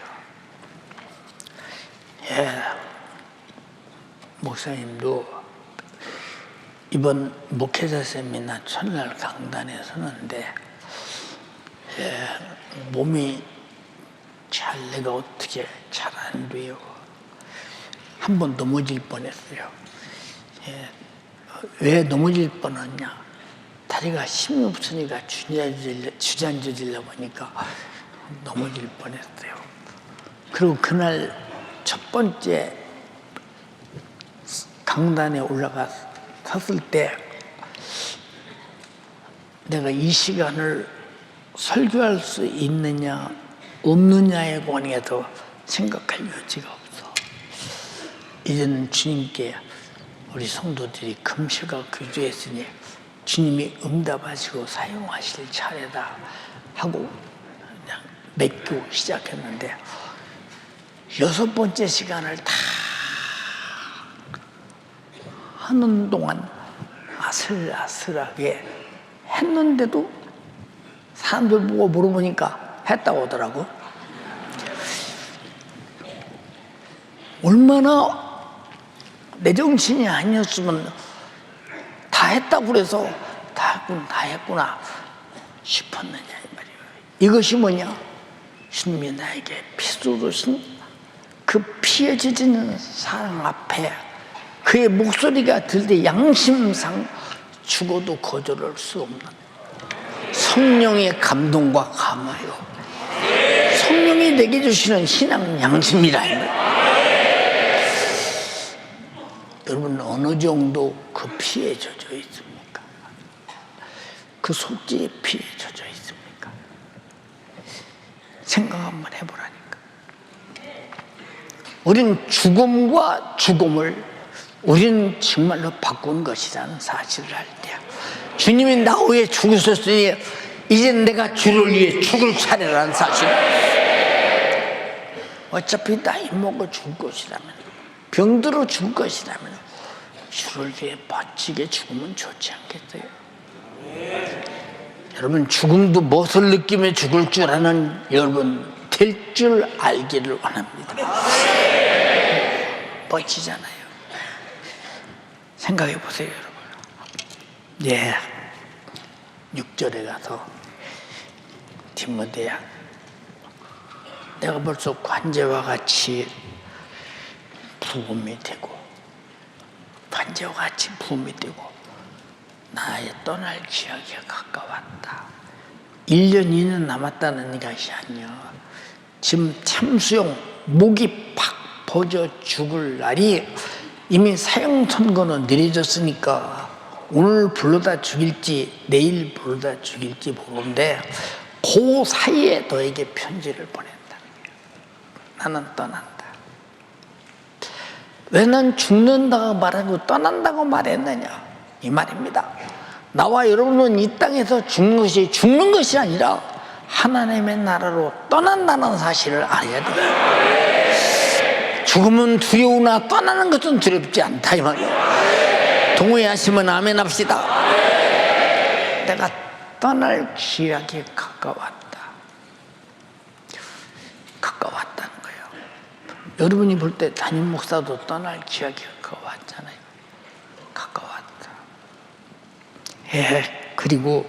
[SPEAKER 1] 예, 목사님도 이번 목회자 세미나 첫날 강단에 서는데 몸이 잘 내가 어떻게 잘 안 돼요. 한 번 넘어질 뻔했어요. 왜 넘어질 뻔했냐? 다리가 힘이 없으니까 주저앉으려 보니까 넘어질 뻔했어요. 그리고 그날 첫 번째 강단에 올라가 섰을 때 내가 이 시간을 설교할 수 있느냐 없느냐에 관해서 생각할 여지가 없어. 이제는 주님께 우리 성도들이 금식과 교제했으니 주님이 응답하시고 사용하실 차례다 하고 그냥 맡기고 시작했는데 6번째 시간을 다 하는 동안 아슬아슬하게 했는데도 사람들 보고 물어보니까 했다고 하더라고. 얼마나 내 정신이 아니었으면 다 했다고 그래서 다 했구나 싶었느냐 이 말이에요. 이것이 뭐냐? 주님이 나에게 피로 주신 그 피에 젖은 사랑 앞에 그의 목소리가 들 때 양심상 죽어도 거절할 수 없는 성령의 감동과 감화요. 성령이 내게 주시는 신앙 양심이라 이 말이에요. 여러분 어느 정도 그 피에 젖어 있습니까? 그 속죄의 피에 젖어 있습니까? 생각 한번 해보라니까. 우린 죽음과 죽음을 우린 정말로 바꾼 것이라는 사실을 알 때야. 주님이 나 위해 죽으셨으니 이제 내가 주를 위해 죽을 차례라는 사실. 어차피 나이 먹어 죽을 것이라면, 병들어 죽을 것이라면 주를 위해 바치게 죽으면 좋지 않겠어요? 여러분 죽음도 무엇을 느끼며 죽을 줄 아는 여러분 될 줄 알기를 원합니다. 멋지잖아요. 생각해 보세요, 여러분. 예, 6절에 가서 디모데야, 내가 벌써 관제와 같이 부음이 되고 관제와 같이 부음이 되고 나의 떠날 기약이 가까웠다. 1년 2년 남았다는 것이 아니야. 지금 참수용 목이 팍 벗어 죽을 날이 이미 사형 선고는 내려졌으니까 오늘 불러다 죽일지 내일 불러다 죽일지 모르는데 그 사이에 너에게 편지를 보낸다는 거예요. 나는 떠난다. 왜 난 죽는다고 말하고 떠난다고 말했느냐 이 말입니다. 나와 여러분은 이 땅에서 죽는 것이 아니라 하나님의 나라로 떠난다는 사실을 알아야 돼요. 죽음은 두려우나 떠나는 것은 두렵지 않다 이 말이에요. 동의하시면 아멘 합시다. 내가 떠날 기약이 가까웠다. 가까웠다는 거예요. 여러분이 볼 때 담임 목사도 떠날 기약이 가까웠잖아요. 가까웠다. 예, 그리고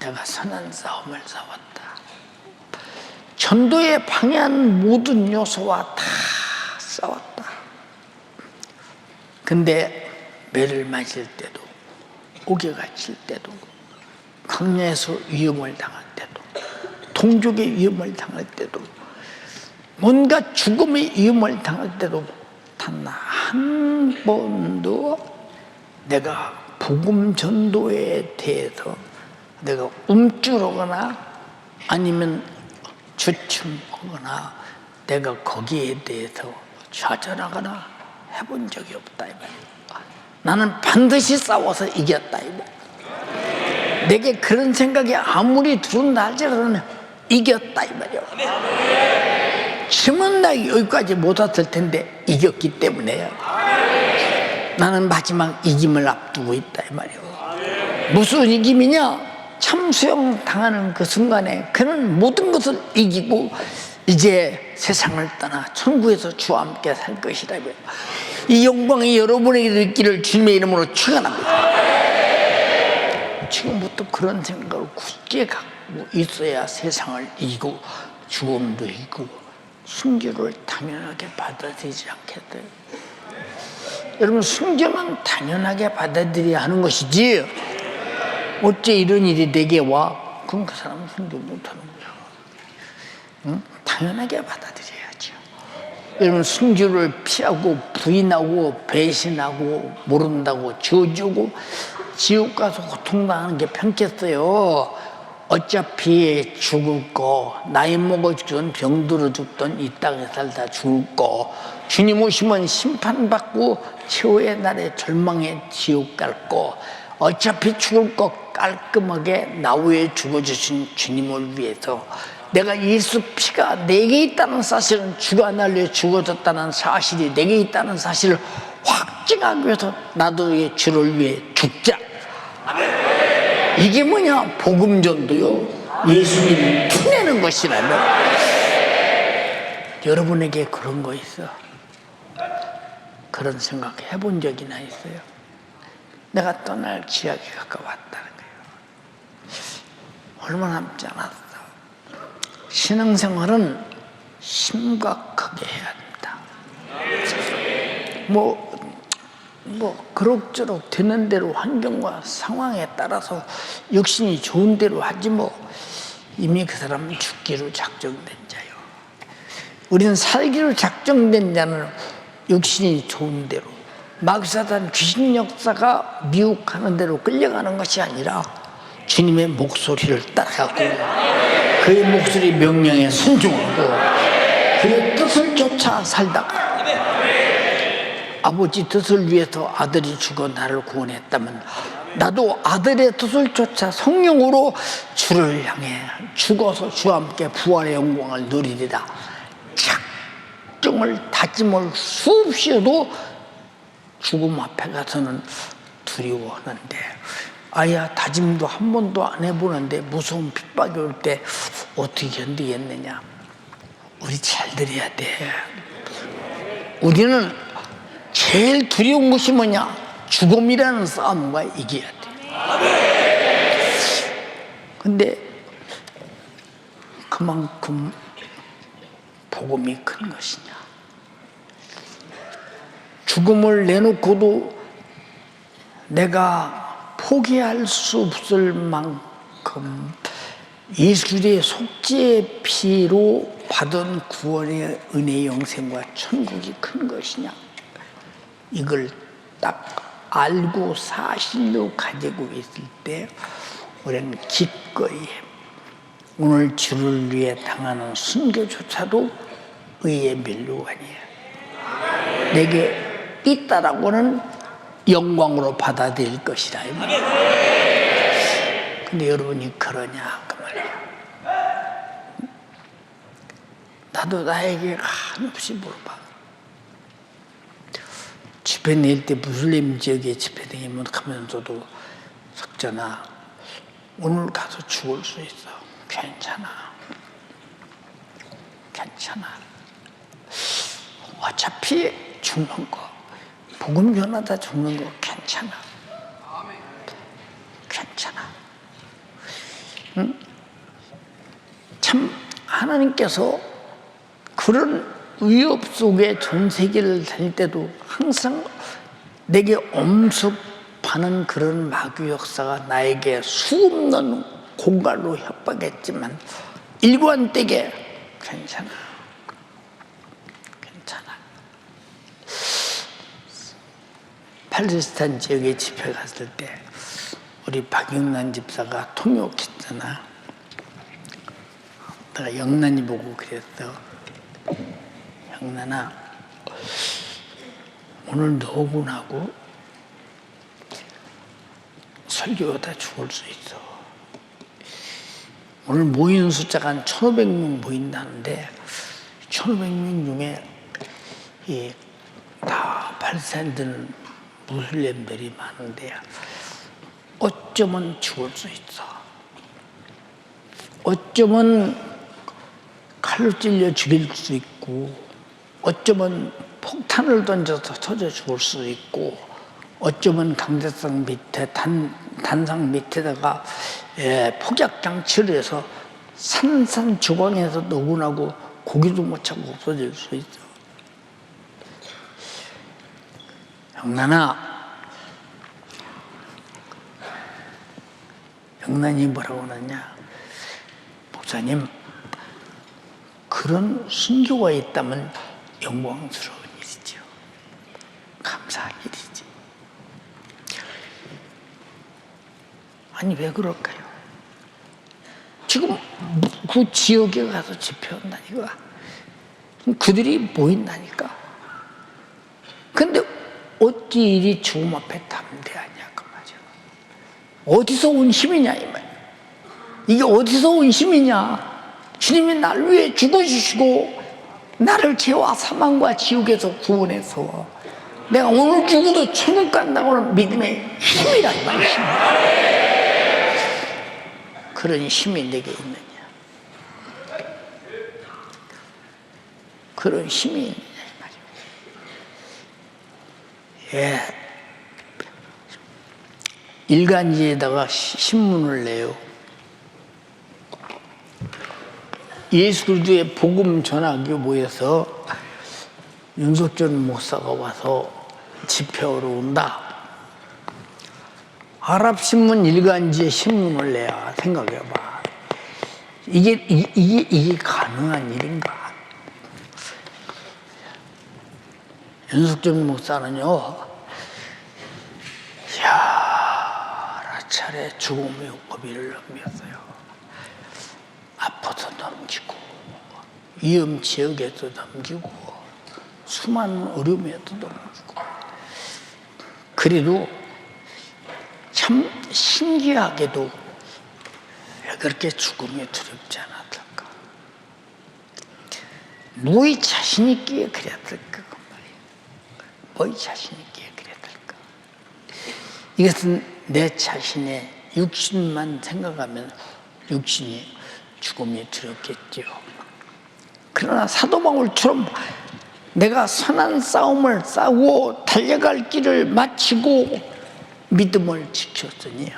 [SPEAKER 1] 내가 선한 싸움을 싸웠다. 전도에 방해한 모든 요소와 다 싸웠다. 근데 매를 맞을 때도 옥에 갇힐 때도 광야에서 위험을 당할 때도 동족의 위험을 당할 때도 뭔가 죽음의 위험을 당할 때도 단 한 번도 내가 복음 전도에 대해서 내가 움츠러거나 아니면 주춤하거나 내가 거기에 대해서 좌절하거나 해본 적이 없다 이 말이야. 나는 반드시 싸워서 이겼다 이 말이야. 내게 그런 생각이 아무리 들어온다 할지라도 이겼다 이 말이야. 지금은 나 여기까지 못 왔을 텐데 이겼기 때문에 나는 마지막 이김을 앞두고 있다 이 말이야. 무슨 이김이냐? 참수형 당하는 그 순간에 그는 모든 것을 이기고 이제 세상을 떠나 천국에서 주와 함께 살 것이다. 이 영광이 여러분에게 있기를 주님의 이름으로 축원합니다. 지금부터 그런 생각을 굳게 갖고 있어야 세상을 이기고 죽음도 이기고 순교를 당연하게 받아들이지 않겠어요? 여러분 순교는 당연하게 받아들여야 하는 것이지 어째 이런 일이 내게 와? 그럼 그 사람은 순교 못하는 거야. 응? 당연하게 받아들여야죠. 여러분 순교를 피하고 부인하고 배신하고 모른다고 저주고 지옥 가서 고통당하는 게 편겠어요. 어차피 죽을 거, 나이 먹어 죽든 병들어 죽든 이 땅에 살다 죽을 거, 주님 오시면 심판받고 최후의 날에 절망의 지옥 갈 거, 어차피 죽을 거 깔끔하게 나 위해 죽어주신 주님을 위해서 내가 예수 피가 내게 있다는 사실은 주가 날 위해 죽어졌다는 사실이 내게 있다는 사실을 확증하기 위해서 나도 주를 위해 죽자. 이게 뭐냐? 복음전도요. 예수님을 티내는 것이라면. 여러분에게 그런 거 있어? 그런 생각 해본 적이나 있어요? 내가 떠날 지역에 가까웠다는 거예요. 얼마 남지 않았어. 신앙생활은 심각하게 해야 된다. 그럭저럭 되는 대로 환경과 상황에 따라서 육신이 좋은 대로 하지 이미 그 사람은 죽기로 작정된 자요. 우리는 살기로 작정된 자는 육신이 좋은 대로 마귀사단 귀신 역사가 미혹하는 대로 끌려가는 것이 아니라 주님의 목소리를 따라가고 그의 목소리 명령에 순종하고 그의 뜻을 쫓아 살다가 아버지 뜻을 위해서 아들이 죽어 나를 구원했다면 나도 아들의 뜻을 쫓아 성령으로 주를 향해 죽어서 주와 함께 부활의 영광을 누리리라. 작정을 다짐을 수없이 해도 죽음 앞에 가서는 두려워하는데 아야 다짐도 한 번도 안 해보는데 무서운 핍박이 올 때 어떻게 견디겠느냐. 우리 잘 들어야 돼. 우리는 제일 두려운 것이 뭐냐? 죽음이라는 싸움과 이겨야 돼. 근데 그만큼 복음이 큰 것이냐? 죽음을 내놓고도 내가 포기할 수 없을 만큼 예수의 속죄의 피로 받은 구원의 은혜 영생과 천국이 큰 것이냐? 이걸 딱 알고 사실로 가지고 있을 때 우리는 기꺼이 오늘 주를 위해 당하는 순교조차도 의의 면류관이에요. 내게 있다라고는 영광으로 받아들일 것이다. 근데 여러분이 그러냐 그 말이에요. 나도 나에게 한없이 물어봐. 집회 낼 때 무슬림 지역에 집회 다니면서도 석전아 오늘 가서 죽을 수 있어. 괜찮아. 어차피 죽는 거 복음 전하다 죽는 거 괜찮아. 응? 참 하나님께서 그런 위협 속에 전 세계를 다닐 때도 항상 내게 엄습하는 그런 마귀 역사가 나에게 수없는 공갈로 협박했지만 일관되게 괜찮아. 팔레스타인 지역에 집회 갔을 때 우리 박영란 집사가 통역했잖아. 내가 영란이 보고 그랬어. 영란아, 오늘 너구나고 설교하다 죽을 수 있어. 오늘 모이는 숫자가 한 1,500명 모인다는데 1,500명 중에 다 팔레스타인들은 무슬림들이 많은데 어쩌면 죽을 수 있어. 어쩌면 칼로 찔려 죽일 수 있고 어쩌면 폭탄을 던져서 터져 죽을 수 있고 어쩌면 강대상 밑에 단상 밑에다가 폭약 장치를 해서 산산조각에서 노곤하고 고기도 못 찾고 없어질 수 있어. 영란이 뭐라고 하느냐? 목사님, 그런 순교가 있다면 영광스러운 일이죠. 감사한 일이지. 아니 왜 그럴까요? 지금 그 지역에 가서 집회한다니까. 그들이 모인다니까. 근데 어찌 이리 죽음 앞에 담대하냐 그 말이야. 어디서 온 힘이냐 이 말. 이게 어디서 온 힘이냐. 주님이 나를 위해 죽어주시고 나를 죄와 사망과 지옥에서 구원해서 내가 오늘 죽어도 천국 간다고는 믿음의 힘이라 이 말이야. 그런 힘이 내게 있느냐? 그런 힘이 있느냐 이 말이에요. 예. 일간지에다가 신문을 내요. 예수 그리스도의 복음 전하기 모여서 윤석전 목사가 와서 집회하러 온다. 아랍신문 일간지에 신문을 내야. 생각해봐. 이게 가능한 일인가? 윤석전 목사는요, 여러 차례 죽음의 고비를 넘겼어요. 아파서 넘기고, 위험 지역에도 넘기고, 수많은 어려움에도 넘기고. 그래도 참 신기하게도 왜 그렇게 죽음이 두렵지 않았을까? 뭐의 자신 있기에 그랬을까? 뭐의 자신 있기에 그랬을까? 이것은 내 자신의 육신만 생각하면 육신이 죽음이 두렵겠죠. 그러나 사도 바울처럼 내가 선한 싸움을 싸우고 달려갈 길을 마치고 믿음을 지켰으니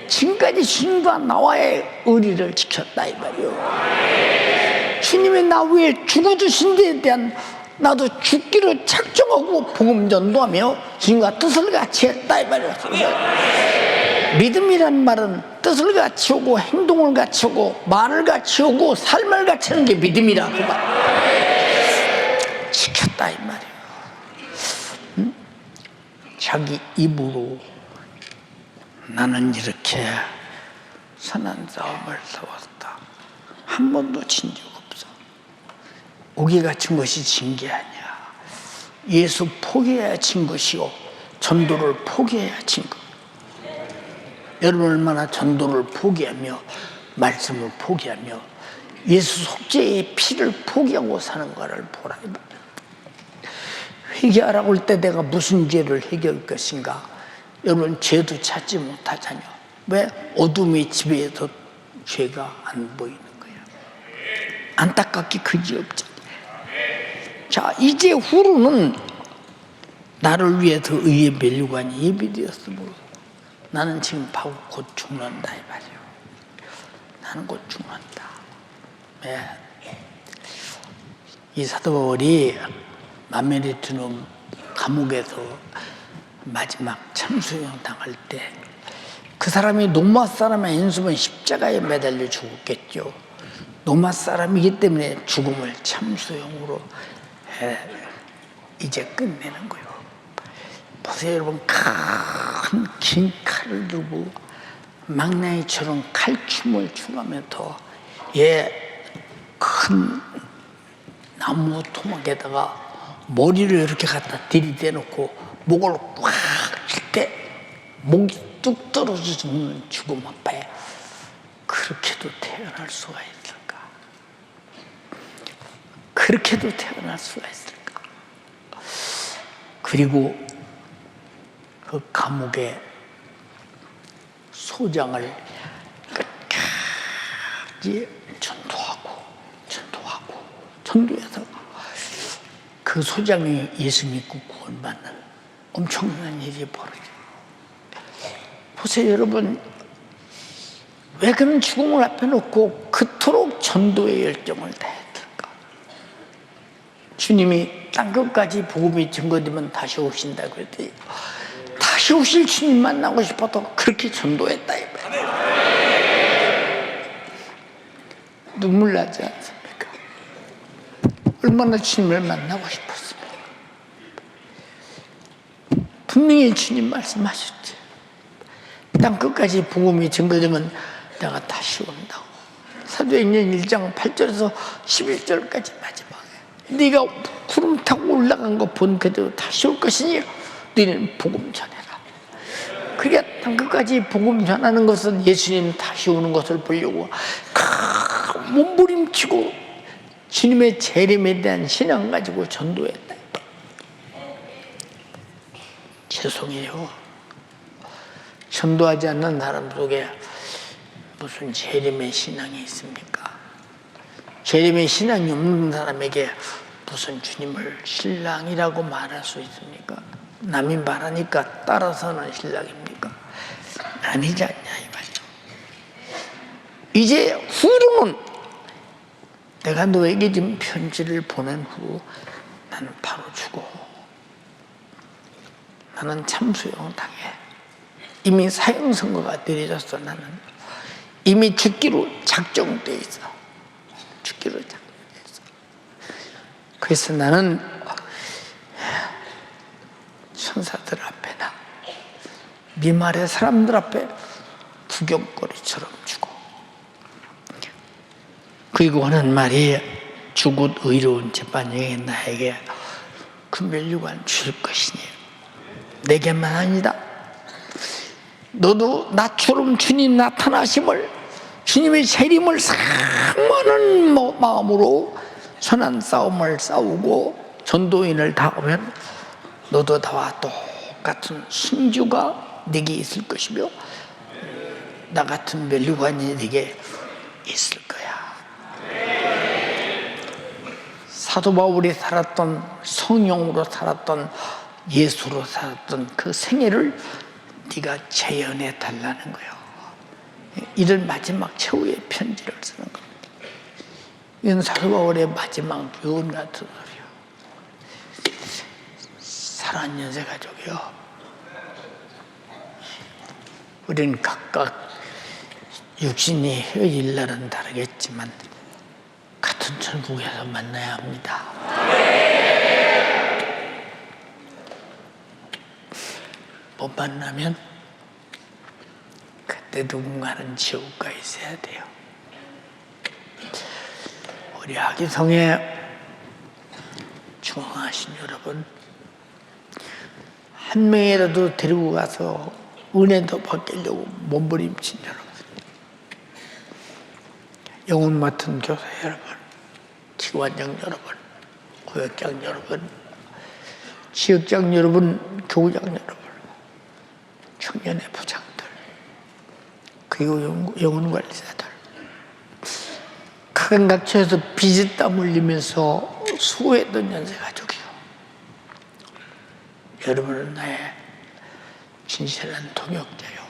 [SPEAKER 1] 지금까지 주님과 나와의 의리를 지켰다 이 말이요. 주님이 나 위해 죽어주신 데에 대한 나도 죽기를 작정하고 복음 전도하며 주님과 뜻을 같이 했다 이 말이요. 믿음이란 말은 뜻을 같이 오고 행동을 같이 오고 말을 같이 오고 삶을 같이 하는 게 믿음이라 그 말. 지켰다 이 말이에요. 응? 자기 입으로 나는 이렇게 선한 싸움을 싸웠다. 한 번도 진 적 없어. 오기 같은 것이 진 게 아니야. 예수 포기해야 진 것이고 전도를 포기해야 진 것. 여러분 얼마나 전도를 포기하며 말씀을 포기하며 예수 속죄의 피를 포기하고 사는가를 보라. 회개하라고 할 때 내가 무슨 죄를 해결할 것인가? 여러분 죄도 찾지 못하잖아요. 왜? 어둠의 지배에서 죄가 안 보이는 거예요. 안타깝게 그지없잖아요. 자, 이제 후로는 나를 위해서 의의 멸류관이 예비되었으므로 나는 지금 바로 곧 죽는다 이 말이에요. 나는 곧 죽는다. 네. 이 사도 바울이 마메리트놈 감옥에서 마지막 참수형 당할 때 그 사람이 노마 사람의 인수면 십자가에 매달려 죽었겠죠. 노마 사람이기 때문에 죽음을 참수형으로 이제 끝내는 거예요. 보세요 여러분, 긴 칼을 들고 망나니처럼 칼춤을 추면서 큰 나무 토막에다가 머리를 이렇게 갖다 들이대놓고 목을 꽉 칠 때 목이 뚝 떨어져 죽는 죽음 앞에 그렇게도 태어날 수가 있을까? 그렇게도 태어날 수가 있을까? 그리고 그 감옥의 소장을 끝까지 전도해서 그 소장이 예수 믿고 구원받는 엄청난 일이 벌어져요. 보세요 여러분, 왜 그런 죽음을 앞에 놓고 그토록 전도의 열정을 다했을까? 주님이 땅끝까지 복음이 증거되면 다시 오신다고 했더니 다시 오실 주님 만나고 싶어도 그렇게 전도했다 이 말이에요. 눈물 나지 않습니까? 얼마나 주님을 만나고 싶었습니까? 분명히 주님 말씀하셨지. 땅 끝까지 복음이 증거되면 내가 다시 온다고. 사도행전 1장 8절에서 11절까지 마지막에 네가 구름 타고 올라간 거 본 그대로 다시 올 것이니 너희는 복음 전해라. 그게 땅 끝까지 복음 전하는 것은 예수님 다시 오는 것을 보려고 몸부림치고 주님의 재림에 대한 신앙 가지고 전도했다. 죄송해요. 전도하지 않는 사람 속에 무슨 재림의 신앙이 있습니까? 재림의 신앙이 없는 사람에게 무슨 주님을 신랑이라고 말할 수 있습니까? 남이 말하니까 따라서는 신랑입니까? 아니지 않냐 이 말이야. 이제 후로는 내가 너에게 지금 편지를 보낸 후 나는 바로 죽어. 나는 참수형 당해. 이미 사형 선고가 내려졌어. 나는 이미 죽기로 작정돼 있어. 죽기로 작정돼 있어. 그래서 나는 천사들 앞에나 네 말의 사람들 앞에 구경거리처럼 죽어. 그리고 하는 말이 주곧 의로운 재판장이 나에게 그 면류관 줄 것이니 내게만 아니다. 너도 나처럼 주님 나타나심을, 주님의 재림을 사모하는 마음으로 선한 싸움을 싸우고 전도인을 다하면 너도 나와 똑같은 승주가 네게 있을 것이며 나 같은 면류관이 네게 있을 거야. 사도 바울이 살았던, 성령으로 살았던, 예수로 살았던 그 생애를 네가 재현해 달라는 거예요. 이런 마지막 최후의 편지를 쓰는 겁니다. 이건 사도 바울의 마지막 유언 같은 소리예요. 사랑하는 연세 가족이요, 우리는 각각 육신이 헤어질 날은 다르겠지만 같은 천국에서 만나야 합니다. 못 만나면 그때 누군가는 지옥가 있어야 돼요. 우리 하기성에 중앙하신 여러분, 한 명이라도 데리고 가서 은혜도 받으려고 몸부림친 여러분, 영혼 맡은 교사 여러분, 기관장 여러분, 구역장 여러분, 지역장 여러분, 교구장 여러분, 청년의 부장들, 그리고 영혼관리자들, 각각처에서 빚에 땀 흘리면서 수고했던 연세가족이요, 여러분은 나의 진실한 동역자요,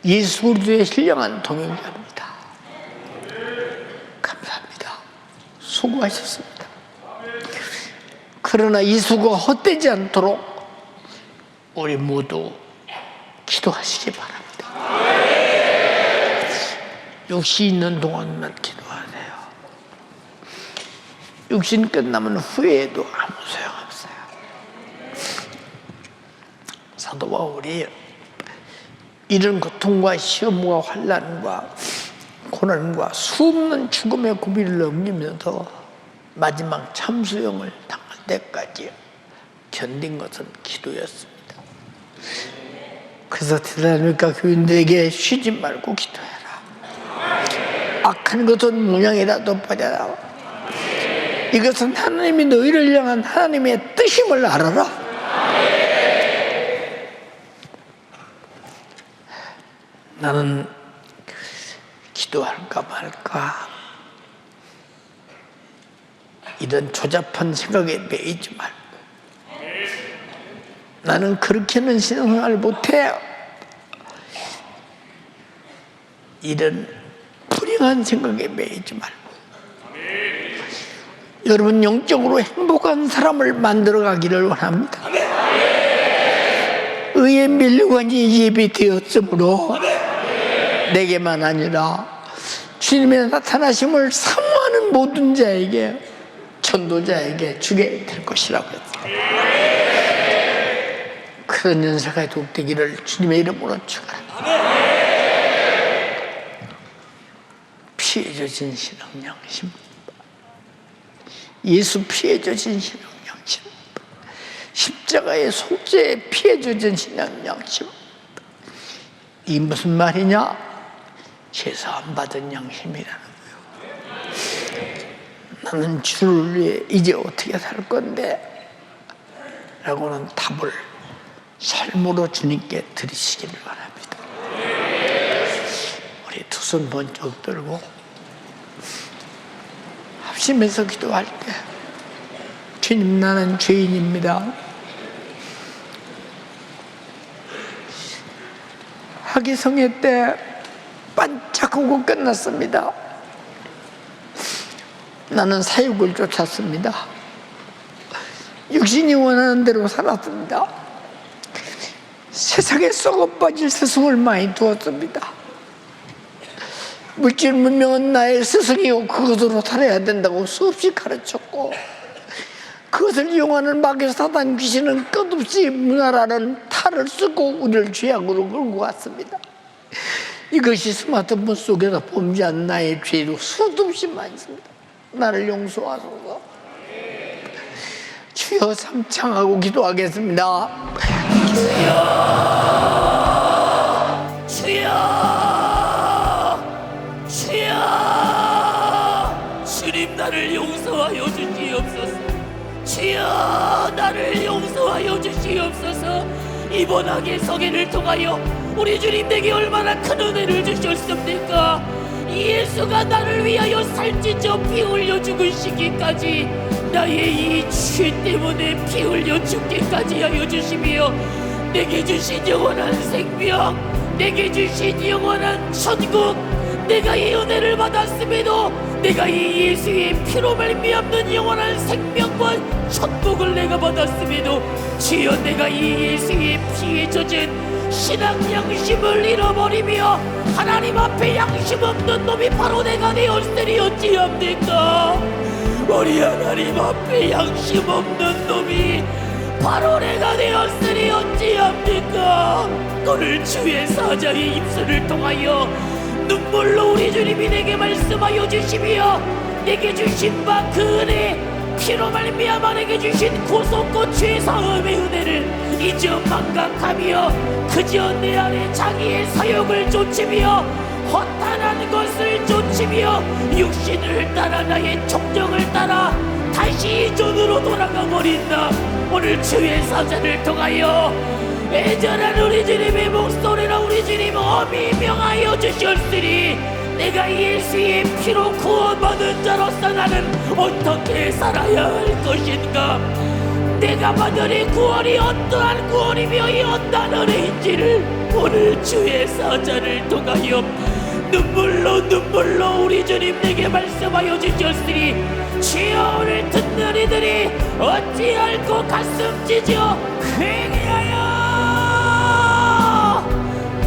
[SPEAKER 1] 예수 그리스도의 신령한 동역자입니다. 감사합니다. 수고하셨습니다. 그러나 이 수고가 헛되지 않도록 우리 모두 기도하시기 바랍니다. 육신 있는 동안만 기도하세요. 육신 끝나면 후회해도 아무 소용없어요. 사도 바울이 이런 고통과 시험과 환난과 고난과 수없는 죽음의 고비를 넘기면서 마지막 참수형을 당할 때까지 견딘 것은 기도였습니다. 그래서 대사로니까 교인들에게 쉬지 말고 기도해라. 악한 것은 문양이라도 버려라. 이것은 하나님이 너희를 향한 하나님의 뜻임을 알아라. 나는 기도할까 말까 이런 조잡한 생각에 매이지 말고, 나는 그렇게는 신앙생활을 못해, 이런 불행한 생각에 매이지 말고 여러분 영적으로 행복한 사람을 만들어가기를 원합니다. 의의 면류관이 예비되었으므로 내게만 아니라 주님의 나타나심을 사모하는 모든 자에게, 전도자에게 주게 될 것이라고 했어요. 그런 연세가 되기를 주님의 이름으로 축원합니다. 피해 젖은 신앙 양심, 예수 피해 젖은 신앙 양심, 십자가의 속죄에 피해 젖은 신앙 양심, 이 무슨 말이냐? 제사 안 받은 양심이라는 거예요. 나는 주를 위해 이제 어떻게 살 건데? 라고는 답을 삶으로 주님께 드리시기를 바랍니다. 손 번쩍 들고 합심해서 기도할 때, 주님, 나는 죄인입니다. 하기성회 때 반짝하고 끝났습니다. 나는 사욕을 쫓았습니다. 육신이 원하는 대로 살았습니다. 세상에 썩어 빠질 스승을 많이 두었습니다. 물질 문명은 나의 스승이요 그것으로 살아야 된다고 수없이 가르쳤고, 그것을 이용하는 마귀 사단 귀신은 끝없이 문화라는 탈을 쓰고 우리를 죄악으로 끌고 갔습니다. 이것이 스마트폰 속에서 범죄한 나의 죄로 수도 없이 많습니다. 나를 용서하소서. 주여, 삼창하고 기도하겠습니다. 주여, 주여, 주여, 주님, 나를 용서하여 주시옵소서. 주여, 나를 용서하여 주시옵소서. 이번 학예 성회를 통하여 우리 주님 내게 얼마나 큰 은혜를 주셨습니까? 예수가 나를 위하여 살찌져 피 흘려 죽으시기까지, 나의 이 죄 때문에 피 흘려 죽기까지 하여 주시며, 내게 주신 영원한 생명, 내게 주신 영원한 천국, 내가 이 은혜를 받았음에도 내가 이 예수의 피로 말미암는 영원한 생명과 천국을 내가 받았음에도, 주여, 내가 이 예수의 피에 젖은 신앙 양심을 잃어버리며 하나님 앞에 양심 없는 놈이 바로 내가 되었으리 어찌합니까? 우리 하나님 앞에 양심 없는 놈이 바로 내가 되었으리 어찌합니까? 오늘 주의 사자의 입술을 통하여 눈물로 우리 주님이 내게 말씀하여 주시며, 내게 주신 바 그 은혜, 피로 말미암아 내게 주신 구속과 죄 사함의 은혜를 잊어 망각하며 그저 내 안에 자기의 사욕을 좇으며 허탄한 것을 좇으며 육신을 따라 나의 정정을 따라 다시 이전으로 돌아가 버린 나, 오늘 주의 사자를 통하여 애절한 우리 주님의 목소리로 우리 주님 엄히 명하여 주셨으니, 내가 예수의 피로 구원받은 자로서 나는 어떻게 살아야 할 것인가? 내가 받은 이 구원이 어떠한 구원이며 이 어떠한 은혜인지를 오늘 주의 사자를 통하여 눈물로 우리 주님 내게 말씀하여 주셨으니, 주여, 오늘 듣는 이들이 어찌 알고 가슴 찢어 회개하여,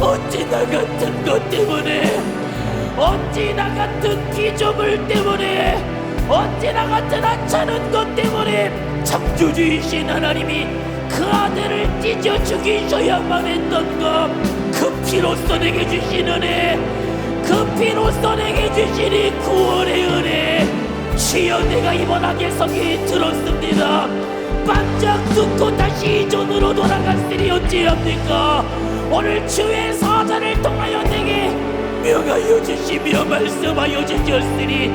[SPEAKER 1] 어찌 나 같은 것 때문에, 어찌 나 같은 피조물 때문에, 어찌 나 같은 하찮은 것 때문에 창조주이신 하나님이 그 아들을 찢어 죽이셔야만 했던가? 그 피로써 내게 주신 은혜, 그 피로써 내게 주신 이 구원의 은혜, 주여, 내가 이번 학예 성회에 들었습니다. 반짝 듣고 다시 이전으로 돌아갔으니 어찌합니까? 오늘 주의 사자를 통하여 내게 명하여 주시며 말씀하여 주셨으니,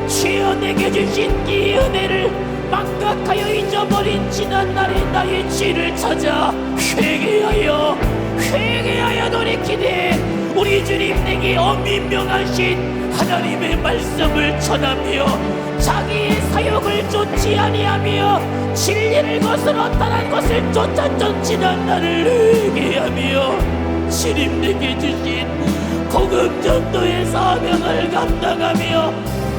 [SPEAKER 1] 주여, 내게 주신 이 은혜를 망각하여 잊어버린 지난날의 나의 죄를 찾아 회개하여 돌이키되 우리 주님 내게 엄히 명하신 하나님의 말씀을 전하며 자기의 사욕을 쫓지 아니하며 진리를 거스러 떠난 것을 쫓았던 지난날을 회개하며 주님 내게 주신 복음 전도의 사명을 감당하며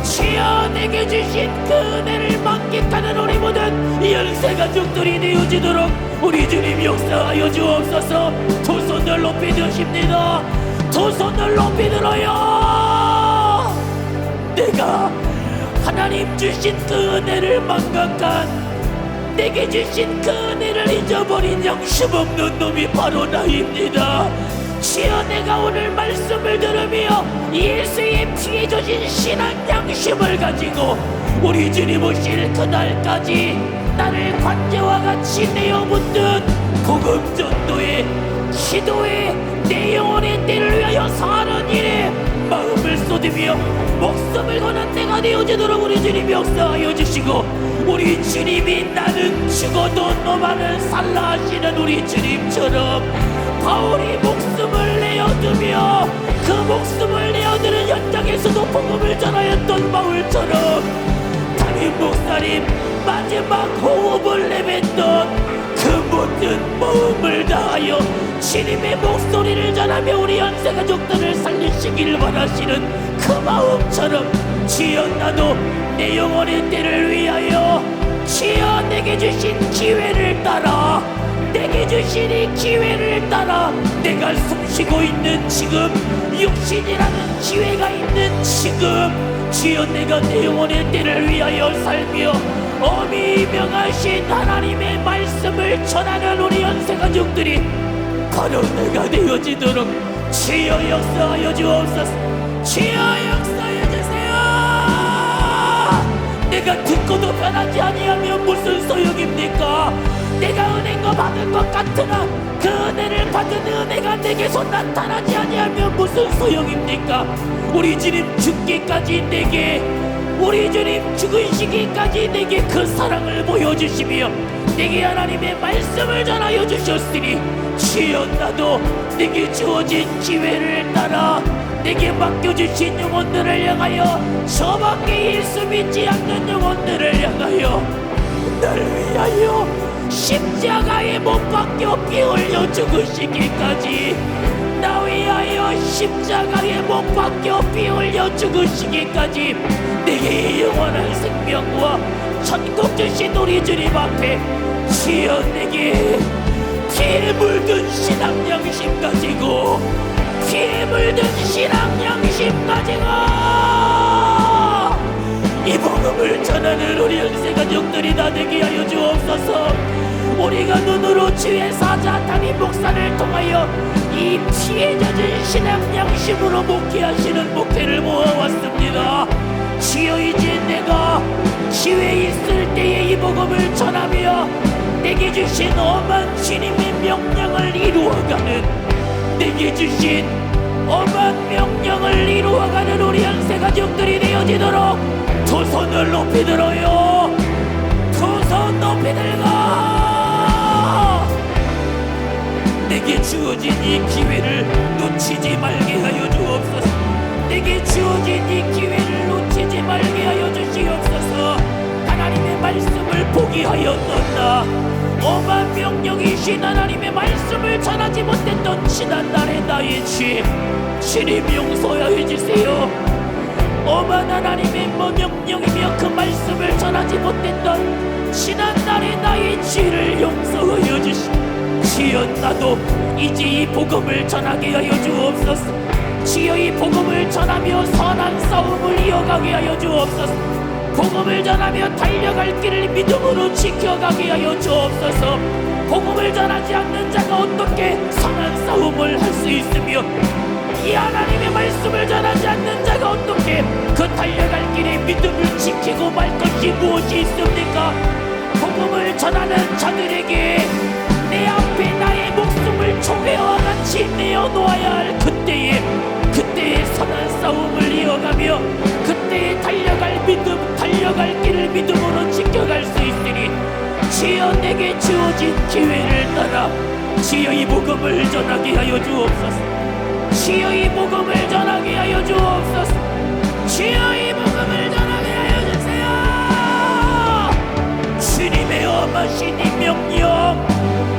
[SPEAKER 1] 주여, 내게 주신 그 은혜를 만끽하는 우리 모든 연세 가족들이 되어지도록 우리 주님 역사하여 주옵소서. 두 손을 높이 드십니다. 두 손을 높이 들어요. 내가 하나님 주신 그 은혜를 망각한, 내게 주신 그 은혜를 잊어버린 양심 없는 놈이 바로 나입니다. 주여, 내가 오늘 말씀을 들으며 예수의 피에 젖은 신앙 양심을 가지고 우리 주님 오실 그날까지 나를 관제와 같이 내어 붙든 복음 전도에, 기도에, 내 영혼의 때를 위하여 사는 일에 마음을 쏟으며 목숨을 거는 때가 되어지도록 우리 주님 역사하여 주시고, 우리 주님이 나는 죽어도 너만을 살라 하시는 우리 주님처럼 바울이 목숨을 내어두며 그 목숨을 내어드는 현장에서도 복음을 전하였던 바울처럼 담임 목사님 마지막 호흡을 내뱉던 그 모든 마음을 다하여 주님의 목소리를 전하며 우리 연세가족들을 살리시길 원하시는 그 마음처럼 주여 나도 내 영혼의 때를 위하여 주여 내게 주신 기회를 따라 내게 주신 이 기회를 따라 내가 숨쉬고 있는 지금 육신이라는 기회가 있는 지금 주여 내가 내 영혼의 때를 위하여 살며 어미 명하신 하나님의 말씀을 전하는 우리 연세가족들이 바로 내가 되어지도록 주여 역사하여 주옵소서. 주여 역사하여 주세요. 내가 듣고도 변하지 아니하면 무슨 소용입니까? 내가 은혜가 받은 것 같으나 그 은혜를 받은 은혜가 내게서 나타나지 아니하면 무슨 소용입니까? 우리 주님 죽기까지 내게 우리 주님 죽으시기까지 내게 그 사랑을 보여주시며 내게 하나님의 말씀을 전하여 주셨으니 주여 나도 내게 주어진 기회를 따라 내게 맡겨주신 영혼들을 향하여 저밖에 예수 믿지 않는 영혼들을 향하여 날 위하여 십자가에 못 박혀 피 흘려 죽으시기까지 나 위하여 십자가에 못 박혀 피 흘려 죽으시기까지 내게 영원한 생명과 천국 주신 우리 주님 앞에 주여 내게 피에 물든 신앙 양심 가지고 피에 물든 신앙 양심 가지고 이 복음을 전하는 우리 연세가족들이 다 되게 하여 주옵소서. 우리가 눈으로 주의 사자 담임 목사를 통하여 이 피에 젖은 신앙 양심으로 목회하시는 목회를 모아왔습니다. 주여 이제 내가 기회 있을 때에 이 복음을 전하며 내게 주신 엄한 주님의 명령을 이루어가는 내게 주신 엄한 명령을 이루어가는 우리 연세가족들이 되어지도록 두 손을 높이 들어요. 두 손 높이 들고 내게 주어진 이 기회를 놓치지 말게 하여 주옵소서. 내게 주어진 이 기회를 놓치지 말게 하여 주시옵소서. 하나님의 말씀을 포기하였던다. 엄한 명령이신 하나님의 말씀을 전하지 못했던 지난날의 나의 죄 주님 용서하여 주세요. 엄한 하나님의 명령이며 그 말씀을 전하지 못했던 지난날의 나의 죄를 용서하여 주시오. 주여 나도 이제 이 복음을 전하게 하여 주옵소서. 주여 이 복음을 전하며 선한 싸움을 이어가게 하여 주옵소서. 복음을 전하며 달려갈 길을 믿음으로 지켜가게 하여 주옵소서. 복음을 전하지 않는 자가 어떻게 선한 싸움을 할 수 있으며 이 하나님의 말씀을 전하지 않는 자가 어떻게 그 달려갈 길에 믿음을 지키고 말 것이 무엇이 있습니까? 복음을 전하는 자들에게 내 앞에 나의 목숨을 총회와 같이 내어놓아야 할 그때에 선한 싸움을 이어가며 그때에 달려갈 길을 믿음으로 지켜갈 수 있으니 주여 내게 주어진 기회를 따라 주여 이 복음을 전하게 하여 주옵소서. 주여 이 복음을 전하게 하여 주옵소서. 주여 이 복음을 전하게 하여 주세요. 주님의 엄하신 이 명령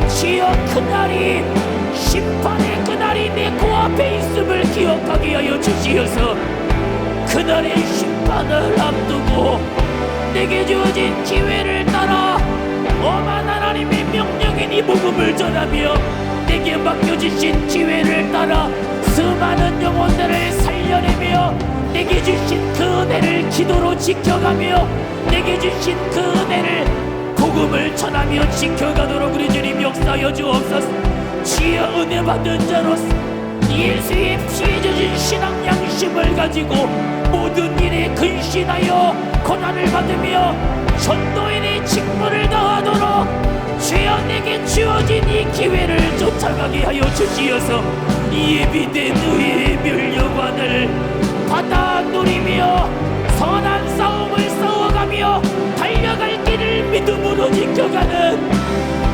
[SPEAKER 1] 주여 그날이 심판의 그날이 내 코앞에 있음을 기억하게 하여 주시어서 그날의 심판을 앞두고 내게 주어진 기회를 따라 엄한 하나님의 명령인 이 복음을 전하며 내게 맡겨주신 기회를 따라 수많은 영혼들을 살려내며 내게 주신 그 은혜를 기도로 지켜가며 내게 주신 그 은혜를 복음을 전하며 지켜가도록 우리 주님 역사하여 주옵소서. 주여 은혜 받은 자로서 예수의 피에 젖은 신앙 양심을 가지고 모든 일에 근신하여 고난을 받으며 전도인의 직분을 다하도록 주여 내게 주어진 이 기회를 쫓아가게 하여 주시어서 예비된 의의 멸류관을 받아 누리며 선한 싸움을 싸워가며 달려갈 길을 믿음으로 지켜가는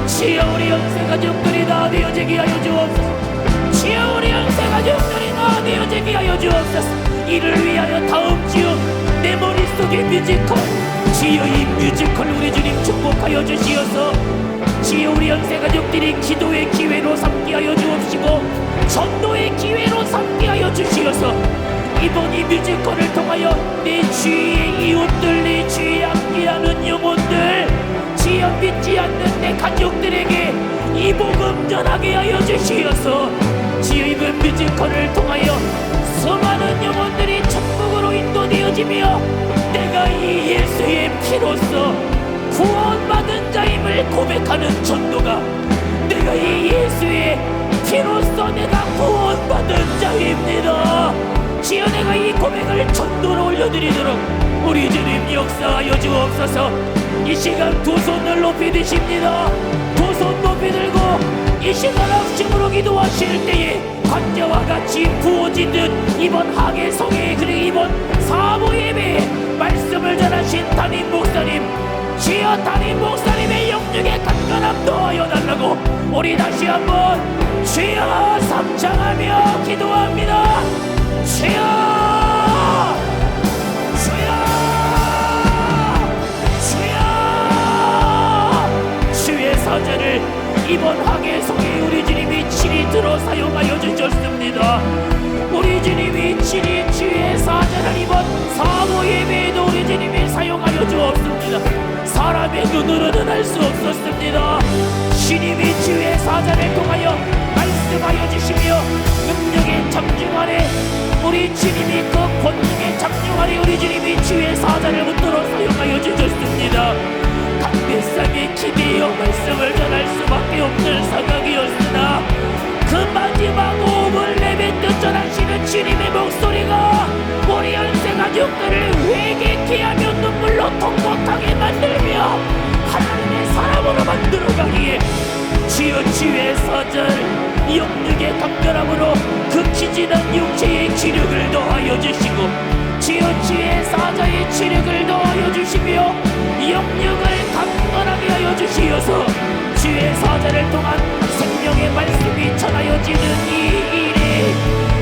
[SPEAKER 1] 주여 우리 연세가족들이 다 되어지게 하여 주옵소서. 주여 우리 연세가족들이 다
[SPEAKER 3] 완성되어지게 하여 주옵소서. 이를 위하여 다음 주 내 머릿속에 뮤지컬, 주여 이 뮤지컬 우리 주님 축복하여 주시어서 주여 우리 연세가족들이 기도의 기회로 삼게 하여 주옵시고 전도의 기회로 삼게 하여 주시어서 이번 이 뮤지컬을 통하여 내 주위의 이웃들, 내 주위에 함께하는 영혼들, 주여 믿지 않는 내 가족들에게 이 복음 전하게 하여 주시어서 주여 이번 뮤지컬을 통하여 수많은 영혼들이 천국으로 인도되어지며 내가 이 예수의 피로써 구원받은 자임을 고백하는 전도가, 내가 이 예수의 피로써 내가 구원받은 자입니다. 주여 내가 이 고백을 전도로 올려드리도록 우리 주님 역사하여 주옵소서. 이 시간 두 손을 높이 드십니다. 두 손 높이 들고 이 시간 합심으로 기도하실 때에 관자와 같이 부어지듯 이번 하계성의 그리고 이번 사모 예배에 말씀을 전하신 담임 목사님, 주여 담임 목사님의 영육의 간간함 더하여 달라고 우리 다시 한번 주여 삼창하며 기도합니다. 주여, 주여, 주여. 주의 사자를 이번 하계성에 우리 주님이 친히 들어 사용하여 주셨습니다. 우리 주님이 친히 주의 사자를 이번 사모 예배에도 우리 주님이 사용하여 주었습니다. 사람의 눈으로는 알 수 없었습니다. 주님이 주의 사자를 통하여 말씀하여 주시며 능력의 장중하래 우리 주님이 그 권능의 장중하래 우리 주님이 주의 사자를 붙들어 사용하여 주셨습니다. 강대상의 기대여 말씀을 전할 수밖에 없는 상황이었으나 그 마지막 호흡을 내뱉듯 전하시는 주님의 목소리가 우리 연세가족들을 회개케 하며 눈물로 통곡하게 만들며 하나님의 사람으로 만들어가기에 주여 주의 사자를 영육의 강렬함으로 극히 지난 육체의 기력을 더하여 주시고 주여 주의 사자의 치력을 더하여 주시며 영육을 강건하게 하여 주시어서 주의 사자를 통한 생명의 말씀이 전하여지는 이 일에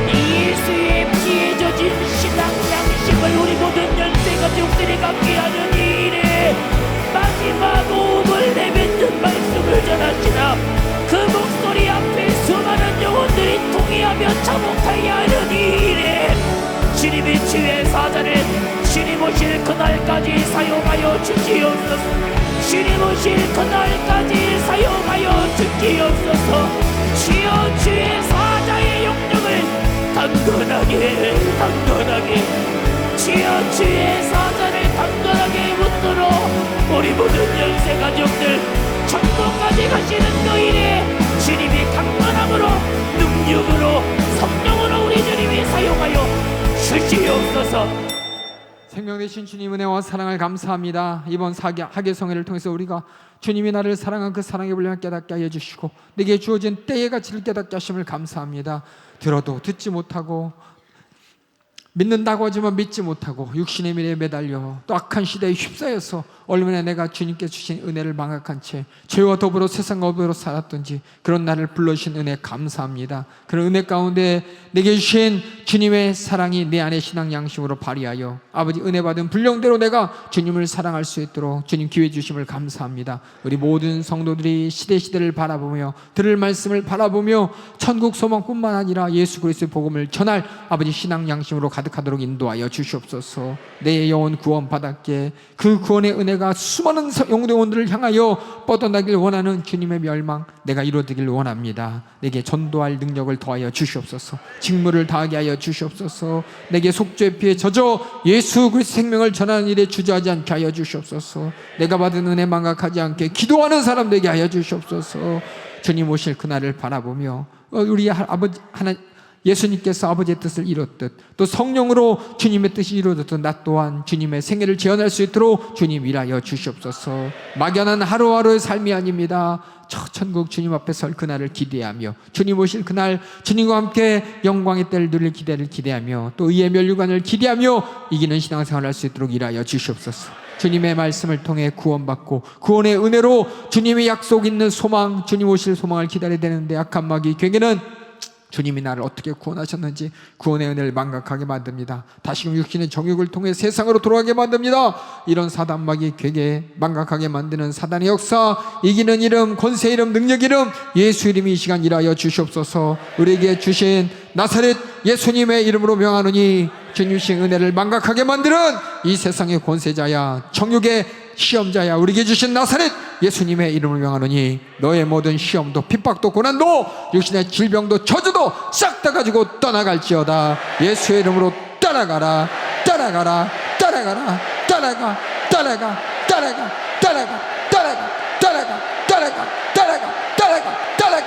[SPEAKER 3] 예수의 피에 젖은 신앙 양심을 우리 모든 연세가족들이 갖게 하는 이 일에 마지막 호흡을 내뱉는 말씀을 전하시나 그 목소리 앞에 수많은 영혼들이 통회하며 참혹하게 하는 이 일에 주님이 주의 사자를 주님 오실 그날까지 사용하여 주시옵소서. 주님 오실 그날까지 사용하여 주시옵소서. 주여 주의 사자의 영역을 강건하게 주여 주의 사자를 강건하게 붙들어 우리 모든 연세가족들 천국까지 가시는 그 일에 주님이 강건함으로 능력으로 성령으로 우리 주님이 사용하여 주시옵소서.
[SPEAKER 4] 생명 되신 주님 은혜와 사랑을 감사합니다. 이번 하계성회를 통해서 우리가 주님이 나를 사랑한 그 사랑의 분량을 깨닫게 하여 주시고 내게 주어진 때의 가치를 깨닫게 하심을 감사합니다. 들어도 듣지 못하고 믿는다고 하지만 믿지 못하고 육신의 미래에 매달려 또 악한 시대에 휩싸여서 얼마나 내가 주님께 주신 은혜를 망각한 채 죄와 더불어 세상과 더불어 살았던지 그런 나를 불러주신 은혜 감사합니다. 그런 은혜 가운데 내게 주신 주님의 사랑이 내 안에 신앙 양심으로 발휘하여 아버지 은혜 받은 분량대로 내가 주님을 사랑할 수 있도록 주님 기회 주심을 감사합니다. 우리 모든 성도들이 시대를 바라보며 들을 말씀을 바라보며 천국 소망뿐만 아니라 예수 그리스도의 복음을 전할 아버지 신앙 양심으로 가득하도록 인도하여 주시옵소서. 내 영혼 구원 받았기에 그 구원의 은혜가 수많은 영혼들을 향하여 뻗어나길 원하는 주님의 멸망 내가 이루어지길 원합니다. 내게 전도할 능력을 더하여 주시옵소서. 직무를 다하게 하여 주시옵소서. 내게 속죄의 피에 젖어 예수 그리스도 생명을 전하는 일에 주저하지 않게 하여 주시옵소서. 내가 받은 은혜 망각하지 않게 기도하는 사람 되게 하여 주시옵소서. 주님 오실 그날을 바라보며 우리 아버지 하나님 예수님께서 아버지의 뜻을 이뤘듯 또 성령으로 주님의 뜻이 이루어졌듯 나 또한 주님의 생애를 재현할 수 있도록 주님 일하여 주시옵소서. 막연한 하루하루의 삶이 아닙니다. 저 천국 주님 앞에 설 그날을 기대하며 주님 오실 그날 주님과 함께 영광의 때를 누릴 기대를 기대하며 또 의의 멸류관을 기대하며 이기는 신앙생활을 할 수 있도록 일하여 주시옵소서. 주님의 말씀을 통해 구원받고 구원의 은혜로 주님의 약속 있는 소망 주님 오실 소망을 기다려야 되는데 악한 마귀 괴계는 주님이 나를 어떻게 구원하셨는지 구원의 은혜를 망각하게 만듭니다. 다시금 육신의 정욕을 통해 세상으로 돌아가게 만듭니다. 이런 사단막이 괴게 망각하게 만드는 사단의 역사, 이기는 이름, 권세 이름, 능력 이름 예수 이름이 이 시간 일하여 주시옵소서. 우리에게 주신 나사렛 예수님의 이름으로 명하노니 주님신 은혜를 망각하게 만드는 이 세상의 권세자야, 정욕의 시험자야, 우리에게 주신 나사렛 예수님의 이름을 명하노니 너의 모든 시험도 핍박도 고난도 육신의 질병도 저주도 싹 다 가지고 떠나갈지어다. 예수의 이름으로 따라가라, 따라가라, 따라가라, 따라가, 따라가, 따라가, 따라가, 따라가, 따라가, 따라가, 따라가, 따라가, 따라가, 따라가,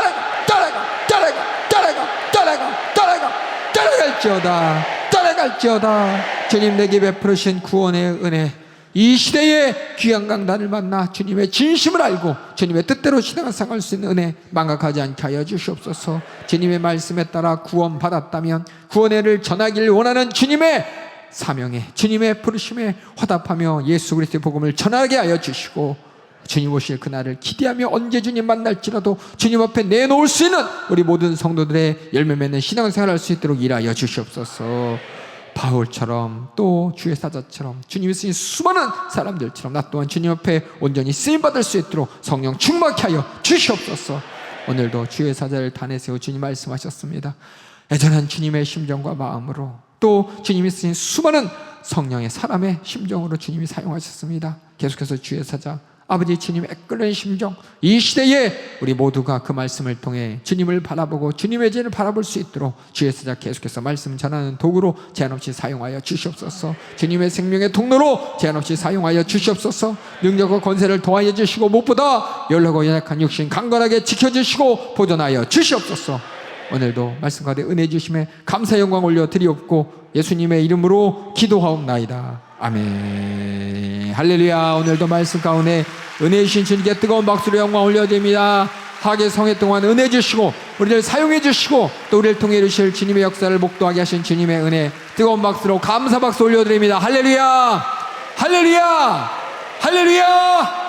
[SPEAKER 4] 따라가, 따라가, 따라가, 따라가, 따라가, 따라갈지어다, 따라갈지어다. 주님 내게 베푸르신 구원의 은혜, 이 시대의 귀한 강단을 만나 주님의 진심을 알고 주님의 뜻대로 신앙을 살아갈 수 있는 은혜 망각하지 않게 하여 주시옵소서. 주님의 말씀에 따라 구원받았다면 구원의 은혜를 전하기를 원하는 주님의 사명에, 주님의 부르심에 화답하며 예수 그리스도의 복음을 전하게 하여 주시고, 주님 오실 그날을 기대하며 언제 주님 만날지라도 주님 앞에 내놓을 수 있는 우리 모든 성도들의 열매 맺는 신앙생활을 할 수 있도록 일하여 주시옵소서. 바울처럼 또 주의 사자처럼 주님이 쓰신 수많은 사람들처럼 나 또한 주님 앞에 온전히 쓰임받을 수 있도록 성령 충만케 하여 주시옵소서. 오늘도 주의 사자를 단에 세워 주님 말씀하셨습니다. 애절한 주님의 심정과 마음으로 또 주님이 쓰신 수많은 성령의 사람의 심정으로 주님이 사용하셨습니다. 계속해서 주의 사자 아버지 주님의 애끓는 심정, 이 시대에 우리 모두가 그 말씀을 통해 주님을 바라보고 주님의 죄를 바라볼 수 있도록 주의 사자 계속해서 말씀 전하는 도구로 제한없이 사용하여 주시옵소서. 주님의 생명의 통로로 제한없이 사용하여 주시옵소서. 능력과 권세를 더하여 주시고 무엇보다 연약하고 연약한 육신 강건하게 지켜주시고 보존하여 주시옵소서. 오늘도 말씀 가운데 은혜 주심에 감사 영광 올려 드리옵고 예수님의 이름으로 기도하옵나이다. 아멘. 할렐루야. 오늘도 말씀 가운데 은혜 주신 주님께 뜨거운 박수로 영광 올려드립니다. 하계 성회 동안 은혜 주시고 우리를 사용해 주시고 또 우리를 통해 이루실 주님의 역사를 목도하게 하신 주님의 은혜 뜨거운 박수로 감사 박수 올려드립니다. 할렐루야. 할렐루야. 할렐루야.